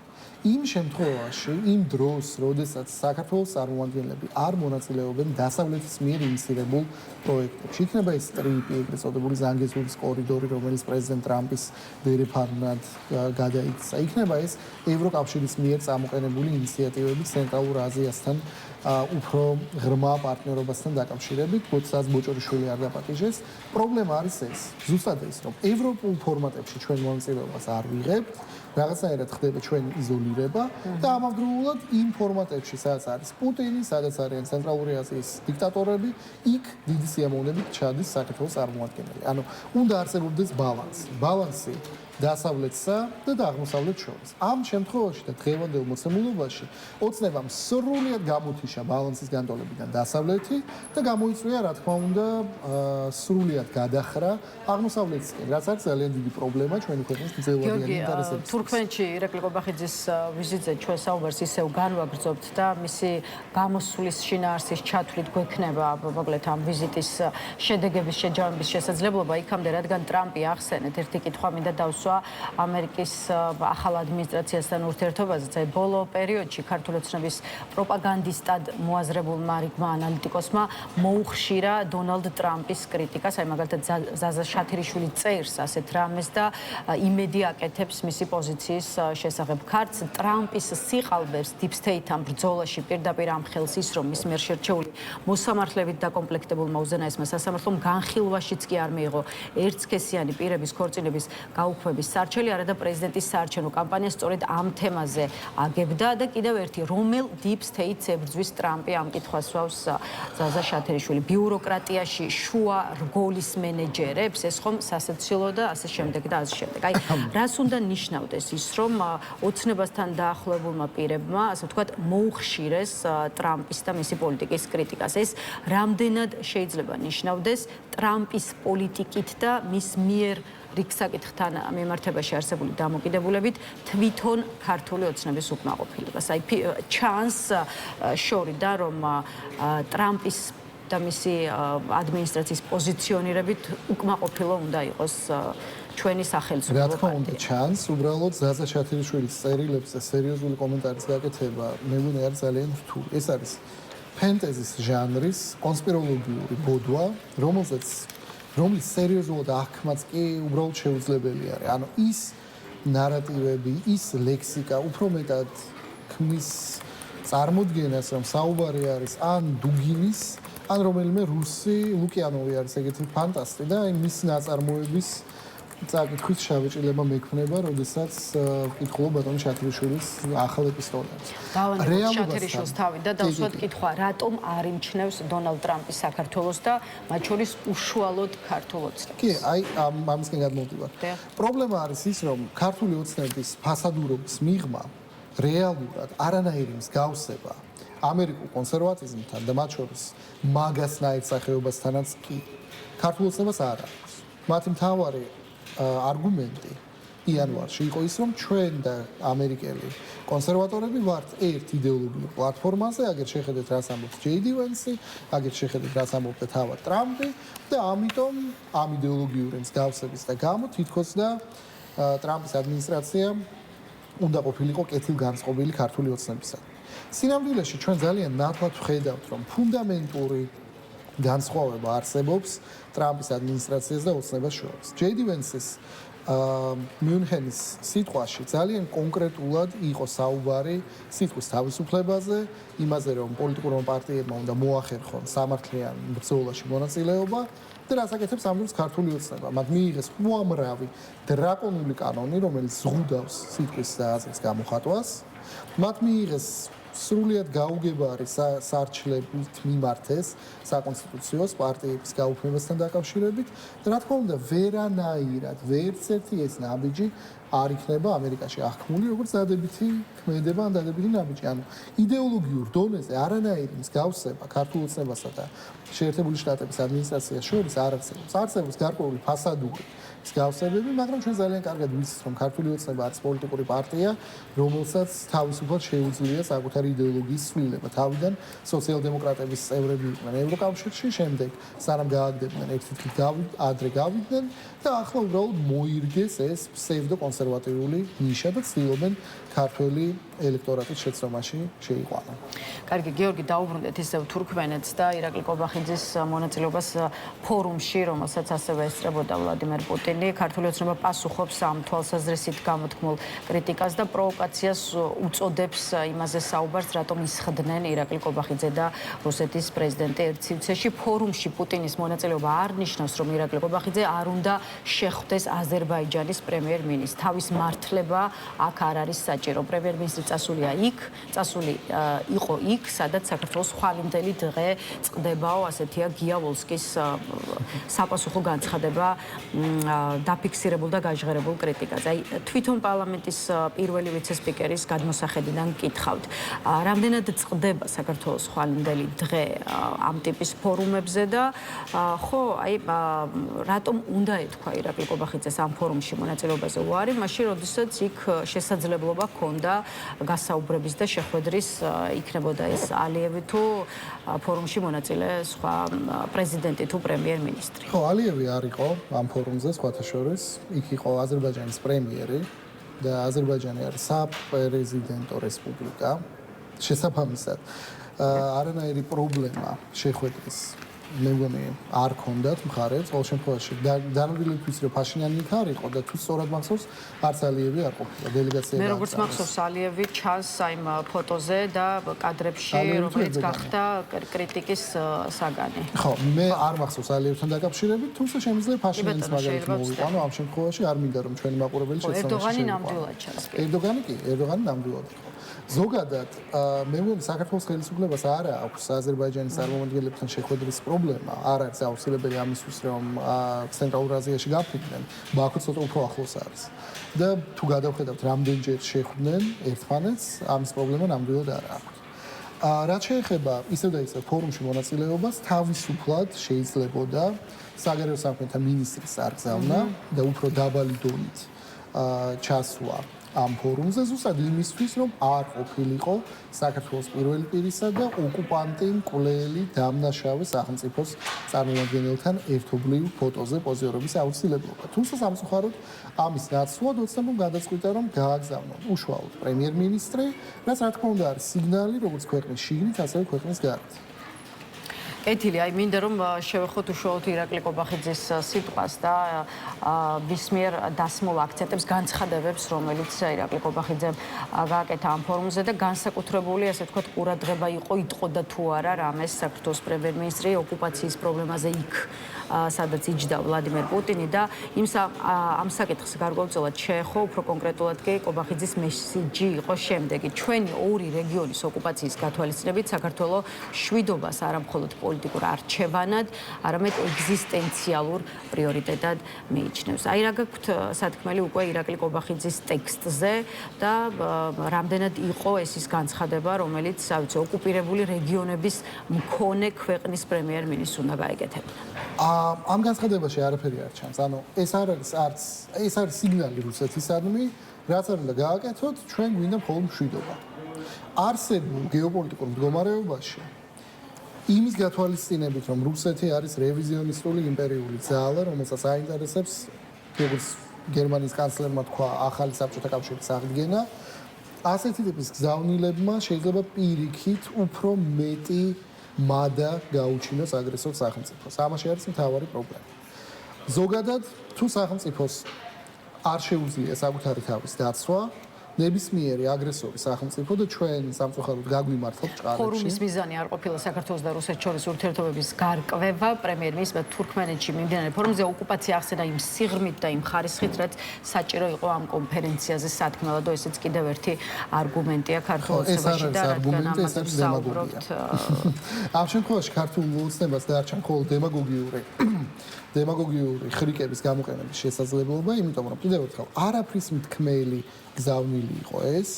იმ შემთხვევაში, იმ დროს, როდესაც საქართველოს წარმომადგენლები არ მონაწილეობენ დასავლეთის მიერ ინიციირებულ პროექტებში, იქნება ეს ტრიპი, ეგრეთ წოდებული ზანგეზურის კორიდორი, რომელიც პრეზიდენტ ტრამპის დერეფარნად გადაიქცა, იქნება ეს ევროკავშირის მიერ წამოყენებული ინიციატივები ცენტრალურ აზიასთან უფრო ღრმა პარტნიორობასთან დაკავშირებით, როდესაც ბოჭორიშვილი არ დაპატიჟეს. პრობლემა არის ეს, ზუსტად ეს, რომ ევროპულ ფორმატებში ჩვენ მონაწილეობას არ ვიღებთ, რაღაცნაირად ხდება ჩვენი იზოლირება და ამავდროულად იმ ფორმატებში, სადაც არის პუტინი, სადაც არიან ცენტრალური აზიის დიქტატორები, იქ დიდი სიამოვნებით ჩადის საქართველოს წარმომადგენელი. ანუ უნდა არსებობდეს ბალანსი დასავლეთსა და აღმოსავლეთს შორის. ამ შემთხვევაში და დღევანდელ მოცემულობაში ოცნებამ სრულად გამოთიშა ბალანსის განტოლებიდან დასავლეთი და გამოიწვია, რა თქმა უნდა, სრულად გადახრა აღმოსავლეთისკენ, რაც არის ძალიან დიდი პრობლემა ჩვენი ქვეყნის ძველადიანი ინტერესებისთვის. თურქმენეთში ირაკლი ყობახიძის ვიზიტზე ჩვენ საუბარს ისევ განვაგრძობთ და მისი გამოსვლის შინაარსის ჩათვლით გვექნება მოკლედ ამ ვიზიტის შედეგების შეჯამების შესაძლებლობა იქამდე, რადგან ტრამპი ახსენეთ ერთი კითხვა მინდა დავსვა შეცვლა ამერიკის ახალ ადმინისტრაციასთან ურთიერთობაზეც. აი ბოლო პერიოდში ქართული ოცნების პროპაგანდისტად მოაზრებულმა რიგმა ანალიტიკოსმა მოუხშირა დონალდ ტრამპის კრიტიკას. აი მაგალითად ზაზა შათირიშვილი წერს ასეთ რამეს და იმედი აკეთებს მისი პოზიციის შესახებ. ქართლ ტრამპის სიყალბებს Deep State-ამ ბრძოლაში პირდაპირ ამხელს ის, რომ მის მიერ შერჩეული მოსამართლებით დაკომპლექტებულმა უზენაესმა სასამართლომ განხილვაშიც კი არ მიიღო ერთსქესიანი პირების ქორწინების გაუქმების სარჩელი, არადა პრეზიდენტის საარჩევნო კამპანია სწორედ ამ თემაზე აგებდა და კიდევ ერთი რომელ Deep State-ს ებრძვის ტრამპი ამ კითხვას სვავს ზაზა შათირიშვილი. ბიუროკრატიაში შუა რგოლის მენეჯერებს ეს ხომ სასაცილო და ასე შემდეგ და ასე შემდეგ. აი რას უნდა ნიშნავდეს ის, რომ ოცნებასთან დაახლოებულმა პირებმა, ასე ვთქვათ, მოუხშირეს ტრამპის და მისი პოლიტიკის კრიტიკას. ეს რამდენად შეიძლება ნიშნავდეს ტრამპის პოლიტიკით და მის მიერ რიგ საკითხთან მიმართებაში არსებული დამოკიდებულებით თვითონ ქართული ოცნების უკმაყოფილებას. აი ჩანს შორიდან რომ ტრამპის და მისი ადმინისტრაციის პოზიციონირებით უკმაყოფილო უნდა იყოს ჩვენი სახელმწიფო. რა თქმა უნდა, ჩანს, უბრალოდ ზაზა შათირიშვილის წერილებზე სერიოზული კომენტარის გაკეთება მე მგონი არის ძალიან რთული. ეს არის ფენტეზის ჟანრის კონსპიროლოგიური ბოდვა, რომლის სერიოზულად აღქმაც კი უბრალოდ შეუძლებელი არის. ანუ ის ნარატივები, ის ლექსიკა უფრო მეტად ქმნის წარმოდგენას, რომ საუბარი არის ან დუგინის, ან რომელიმე რუსი ლუკიანოვი არის ეგეთი ფანტასტი და აი მის ნაწარმოების წაკითხვის შავეჭილება მექმნება, როდესაც ვკითხულობ ბატონ შათირიშვილის ახალ ეპისტოლეებს. დავანებოთ შათირიშვილს თავი და დავსვათ კითხვა, რატომ არ იმჩნევს დონალდ ტრამპი საქართველოს და მათ შორის უშუალოდ ქართულ ოცნებს? კი, აი ამისკენ გადმოვდივარ. პრობლემა არის ის, რომ ქართული ოცნების ფასადურობის მიღმა რეალურად არანაირი მსგავსება ამერიკულ კონსერვატიზმთან და მათ შორის მაგასნაირ სახეობასთანაც კი ქართულ ოცნებას არ აქვს. მათი მთავარი არგუმენტი იანვარში იყო ის, რომ ჩვენ და ამერიკელი კონსერვატორები ვართ ერთ იდეოლოგიურ პლატფორმაზე, აგერ შეხედეთ რას ამბობს JD Vance, აგერ შეხედეთ რას ამბობდა თავად ტრამპი და ამიტომ ამ იდეოლოგიური მსგავსების და გამო თითქოს და ტრამპის ადმინისტრაცია უნდა ყოფილიყო კეთილგანწყობილი ქართული ოცნებისადმი. სინამდვილეში ჩვენ ძალიან ნათლად ვხედავთ, რომ ფუნდამენტური განსხვავება არსებობს ტრამპის ადმინისტრაციას და ოცნებას შორის. JD Vance-ის მიუნხენის სიტყვაში ძალიან კონკრეტულად იყო საუბარი სიტყვის თავისუფლებაზე, იმაზე, რომ პოლიტიკურმა პარტიებმა უნდა მოახერხონ სამართლიან ბრძოლაში მონაწილეობა და რას აკეთებს ამ დროს ქართული ოცნება. მათ მიიღეს უამრავი დრაკონული კანონი, რომელიც ზღუდავს სიტყვის და აზრის გამოხატვას. მათ მიიღეს სრულიად გაუგებარი სარჩლებით მიმართეს საკონსტიტუციოს პარტიების გაუქმებასთან დაკავშირებით და რა თქმა უნდა ვერანაირად ვერც ერთი ეს ნაბიჯი არ იქნება ამერიკაში აღქმული როგორც დადებითი ქმედება ან დადებითი ნაბიჯი. ანუ იდეოლოგიურ დონეზე არანაირი მსგავსება ქართულ ოცნებასა და შეერთებული შტატების ადმინისტრაციას შორის არ არსებობს. არსებობს გარკვეული ფასადური მსგავსებები, მაგრამ ჩვენ ძალიან კარგად ვიცით, რომ ქართული ოცნება არის პოლიტიკური პარტია, რომელსაც თავისუფლად შეუძლია საკუთარი იდეოლოგიის ცვლილება. თავიდან სოციალ-დემოკრატების წევრები იყვნენ ევროკავშირში, შემდეგ სანამ გააგდებდნენ ერთი თვით ადრე გავიდნენ და ახლა უბრალოდ მოირგეს ეს ფსევდო-კონსერვატიული ნიშა და ცდილობენ ქართველი ელექტორატის შეცდომაში შეიყვანონ. კარგი, გიორგი, დაუბრუნდეთ ისევ თურქმენეთს და ირაკლი კობახიძის მონაწილეობას ფორუმში, რომელსაც ასევე ესწრებოდა ვლადიმერ პუტინი. ქართული ოცნება პასუხობს ამ თვალსაზრისით გამოთქმულ კრიტიკას და პროვოკაციას უწოდებს იმაზე საუბარს, რატომ ისხდნენ ირაკლი კობახიძე და რუსეთის პრეზიდენტი ერთ სივრცეში. ფორუმში პუტინის მონაწილეობა არ ნიშნავს, რომ ირაკლი კობახიძე არ უნდა შეხვდეს აზერბაიჯანის პრემიერ-მინისტრს. თავის მართლება აქ არ არის საჭირო. პრემიერ-მინისტრი წასულია იყო იქ, სადაც საქართველოს ხვალინდელი დღე წყდებაო, ასეთია გია ვოლსკის საპასუხო განცხადება დაფიქსირებულ და გაჟღერებულ კრიტიკაზე. აი თვითონ პარლამენტის პირველი ვიცე-სპიკერის გადმოსახედიდან გითხავთ, რამდენად წყდება საქართველოს ხვალინდელი დღე ამ ტიპის ფორუმებზე და ხო, აი რატომ უნდა ეთქვა ირაკლი კობახიძეს ამ ფორუმში მონაწილეობაზე უარი, მაშინ როდესაც იქ შესაძლებლობა ჰქონდა გასაუბრების და შეხვედრის იქნებოდა ეს ალიევი თუ ფორუმში მონაწილე სხვა პრეზიდენტი თუ პრემიერ-მინისტრი. ხო, ალიევი არ იყო ამ ფორუმზე სხვათა შორის, იქ იყო აზერბაიჯანის პრემიერი და აზერბაიჯანი არის საპრეზიდენტო რესპუბლიკა. შესაბამისად, არანაირი პრობლემა შეხვედრის მე მგონი არ ქონდათ მხარებს, ყოველ შემთხვევაში დანამდვილებით ვიცი რომ ფაშინიანი იქ არ იყო და თუ სწორად მახსოვს, არც ალიევი არ ყოფილა დელეგაცია. მე როგორც მახსოვს, ალიევი ჩანს აიმ ფოტოზე და კადრებში, რომელიც გახდა კრიტიკის საგანი. ხო, მე არ მახსოვს ალიევთან დაკავშირებით, თუმცა შემიძლია ფაშინიანის მაგალითი მოვიყვანო, ამ შემთხვევაში არ მინდა რომ ჩვენი მაყურებელი შეცდომაში ერდოღანი ნამდვილად ჩანს. ერდოღანი ნამდვილად იყო. ზოგადად, მე მგონი საქართველოს ხელისუფლებას არ აქვს აზერბაიჯანის წარმომადგენლებთან შეხვედრის პრობლემა, არ არის აუცილებელი ამისთვის, რომ ცენტრალურ აზიაში გაფრინდნენ, ბაქო ცოტა უფრო ახლოს არის. და თუ გადავხედავთ, რამდენჯერ შეხვდნენ ერთმანეთს, ამის პრობლემა ნამდვილად არ აქვს. რაც შეეხება ისევ და ისევ ფორუმში მონაწილეობას, თავისუფლად შეიძლებოდა საგარეო საქმეთა მინისტრის წარგზავნა და უფრო დაბალი დონით ჩასვლა ამ ფორუმზე ზუსტად იმისთვის, რომ არ ყოფილიყო საქართველოს პირველი პირისა და ოკუპანტი მკვლელი დამნაშავე სახელმწიფოს წარმომადგენელთან ერთობლივ ფოტოზე პოზიორების აუცილებლობა. თუმცა სამწუხაროდ ამის ნაცვლად ოცნებამ გადაწყვიტა, რომ გააგზავნონ უშუალოდ პრემიერ-მინისტრი, რაც რა თქმა უნდა არის სიგნალი როგორც ქვეყნის შიგნით, ასევე ქვეყნის გარეთ. კეთილი, აი მინდა რომ შევეხოთ უშუალოდ ირაკლი კობახიძის სიტყვას და ბისმიერ დასმულ აქცენტებს, განცხადებებს, რომელიც ირაკლი კობახიძემ გააკეთა ამ ფორუმზე და განსაკუთრებული, ასე ვთქვათ, ყურადღება იტყოდა თუ არა რამეს საქართველოს პრემიერ-მინისტრი ოკუპაციის პრობლემაზე იქ, სადაც იჯდა ვლადიმერ პუტინი და ამ საკითხს გარკვეულწილად შეეხო, უფრო კონკრეტულად კი კობახიძის მესიჯი იყო შემდეგი. ჩვენი ორი რეგიონის ოკუპაციის გათვალისწინებით საქართველოს შვიდობას არა მხოლოდ პოლიტიკურ არჩევანად, არამედ ეგზისტენციალურ პრიორიტეტად მიიჩნევს. აი რა გაქვთ სათქმელი უკვე ირაკლი კობახიძის ტექსტზე და რამდენად იყო ეს ის განცხადება, რომელიც, ავიცი, ოკუპირებული რეგიონების მქონე ქვეყნის პრემიერ-მინისტრს უნდა გაეკეთებინა. ამ განცხადებაში არაფერი არ ჩანს. ანუ ეს არის სიგნალი რუსეთისადმი, რაც არ უნდა გააკეთოთ, ჩვენ გვინდა მხოლოდ მშვიდობა. არსებულ გეოპოლიტიკურ მდგომარეობაში იმის გათვალისწინებით, რომ რუსეთი არის რევიზიონისტული იმპერიული ძალა, რომელსაც აინტერესებს, როგორც გერმანიის კანცლერმა თქვა, ახალი საბჭოთა კავშირის აღდგენა, ასეთი ტიპის გზავნილებმა შეიძლება პირიქით უფრო მეტი მადა გაუჩინოს აგრესორ სახელმწიფოს. ამაში არის მთავარი პრობლემა. ზოგადად, თუ სახელმწიფოს არ შეუძლია საკუთარი თავის დაცვა, ნებისმიერი აგრესორი სახელმწიფო და ჩვენ სამწუხაროდ გაგვიმართოთ ჭყალებში. ფორუმის მიზანი არ ყოფილა საქართველოს და რუსეთის შორის ურთიერთობების გარკვევა. პრემიერ-მინისტრმა თურქმენეთში მიმდინარე ფორუმზე ოკუპაცია ახსენა იმ სიღრმით და იმ ხარისხით, რაც საჭირო იყო ამ კონფერენციაზე სათქმელად. ესეც კიდევ ერთი არგუმენტია ქართულ ოცნებაში და რადგან ამაზე ვსაუბრობთ. ამ შემთხვევაში ქართულ ოცნებას დარჩა მხოლოდ დემაგოგიური ხრიკების გამოყენების შესაძლებლობა, იმიტომ რომ კიდევ ერთხელ არაფრის მთქმელი გზავნილი იყო ეს.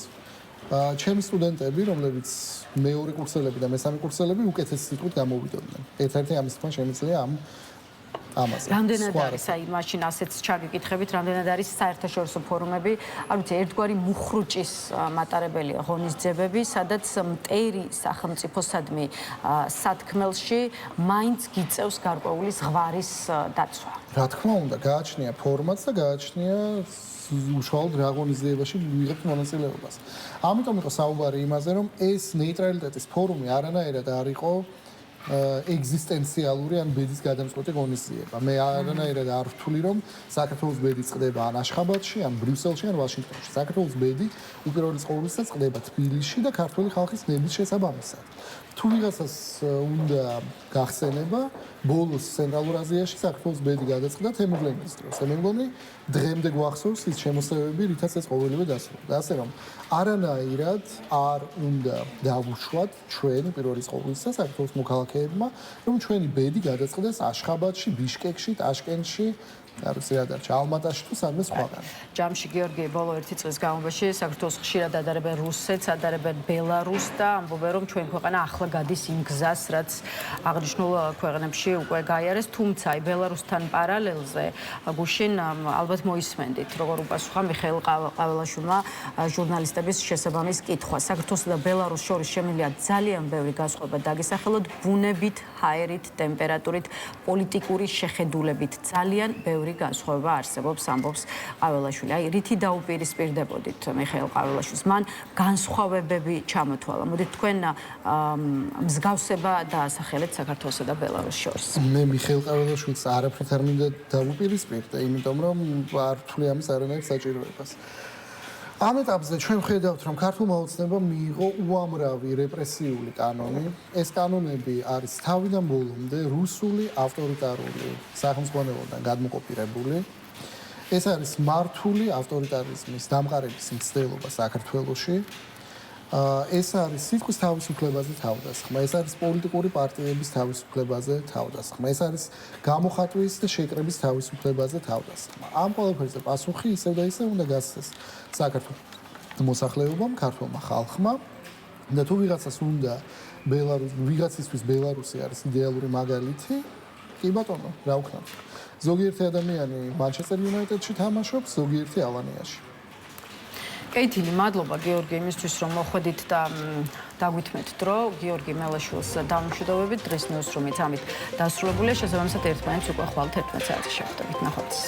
ჩემი სტუდენტები, რომლებიც მეორე კურსელები და მესამე კურსელები უკეთესი სიტყვით გამოვიდოდნენ. ერთ-ერთი ამის თქმა შემიძლია ამაზე. რამდენად არის აი მაშინ ასეც ჩაგიკითხებით, რამდენად არის საერთაშორისო ფორუმები, არ ვიცი, ერთგვარი მუხრუჭის მატარებელია ღონისძიებები, სადაც მტერი სახელმწიფოსადმი სათქმელში მაინც გიწევს გარკვეული ზღვარის დაცვა. რა თქმა უნდა, გააჩნია ფორმატს და გააჩნია უშუალოდ რა ღონისძიებაში ვიღებთ მონაწილეობას. ამიტომ იყო საუბარი იმაზე, რომ ეს ნეიტრალიტეტის ფორუმი არანაირად არ იყო ეგზისტენციალური ან ბედის გადამწყვეტი ღონისძიება. მე არანაირად არ ვთვლი, რომ საქართველოს ბედი წყდება ან აშხაბადში, ან ბრიუსელში, ან ვაშინგტონში. საქართველოს ბედი უპირველეს ყოვლისა წყდება თბილისში და ქართული ხალხის ნების შესაბამისად. თუ ვიღაცას უნდა გახსენება, ბოლოს ცენტრალურ აზიაში საქართველოს ბედი გადაწყდა თემურლენგის დროს. მე მგონი დღემდე გვახსოვს ის შემოსევები, რითაც ეს ყოველივე დასრულდა. ასე რომ არანაირად არ უნდა დავუშვათ ჩვენ პირველის ყოვლისა საქართველოს მოქალაქეებმა, რომ ჩვენი ბედი გადაწყდეს აშხაბადში, ბიშკეკში, ტაშკენტში, არ ვიცი რა დარჩა, ალმატაში თუ სადმე სხვაგან. ჯამში გიორგი ბოლო 1 წლის განმავლობაში საქართველოს ხშირად ადარებენ რუსეთს, ადარებენ ბელარუსს და ამბობენ რომ ჩვენ ქვეყანა ახლა გადის იმ გზას, რაც აღნიშნულ ქვეყნებში უკვე გაიარეს, თუმცა ბელარუსთან პარალელზე გუშინ ალბათ მოისმენდით, როგორ უპასუხა მიხეილ ყაველაშვილმა ჟურნალისტების შესაბამის კითხვა. საქართველოსა და ბელარუსს შორის შემიძლია ძალიან ბევრი განსხვავება დაგესახელოთ ბუნებით, ჰაერით, ტემპერატურით, პოლიტიკური შეხედულებით ძალიან ბევრი განსხვავება არსებობს, ამბობს ყაველაშვილი. აი, რითი დაუპირისპირდებოდით მიხეილ ყაველაშვილს? მან განსხვავებები ჩამოთვალა. მოდით თქვენ მსგავსება დაასახელეთ საქართველოსა და ბელარუსს შორის. მე მიხეილ ყაველაშვილს არაფრით არ მინდა დავუპირისპირდე, იმიტომ რომ არ ვთვლი ამის არანაირ საჭიროებას. ამ ეტაპზე ჩვენ ვხედავთ, რომ ქართულმა ოცნებამ მიიღო უამრავი რეპრესიული კანონი. ეს კანონები არის თავიდან ბოლომდე რუსული ავტორიტარული სახელმწიფოებიდან გადმოკოპირებული. ეს არის მართული ავტორიტარიზმის დამყარების მცდელობა საქართველოში. ეს არის სიტყვის თავისუფლებაზე თავდასხმა, ეს არის პოლიტიკური პარტიების თავისუფლებაზე თავდასხმა, ეს არის გამოხატვის და შეკრების თავისუფლებაზე თავდასხმა. ამ ყველაფერზე პასუხი ისევ და ისევ უნდა გასცეს საქართველოს მოსახლეობამ, ქართულმა ხალხმა და თუ ვიღაცას უნდა ვიღაცისთვის ბელარუსი არის იდეალური მაგალითი, კი ბატონო, რა ვქნათ. ზოგიერთი ადამიანი მანჩესტერ იუნაიტედში თამაშობს, ზოგიერთი ალანიაში. კეითილი, მადლობა გიორგი იმისთვის, რომ მოხვედით და დაგვითმეთ დრო. გიორგი მელაშვილს დავუმშვიდობებით. დღის ნიუსრუმით ამით დასრულებულია. შესაბამისად ერთმანეთს უკვე ხვალ 11 საათზე შევხვდებით. ნახვამდის.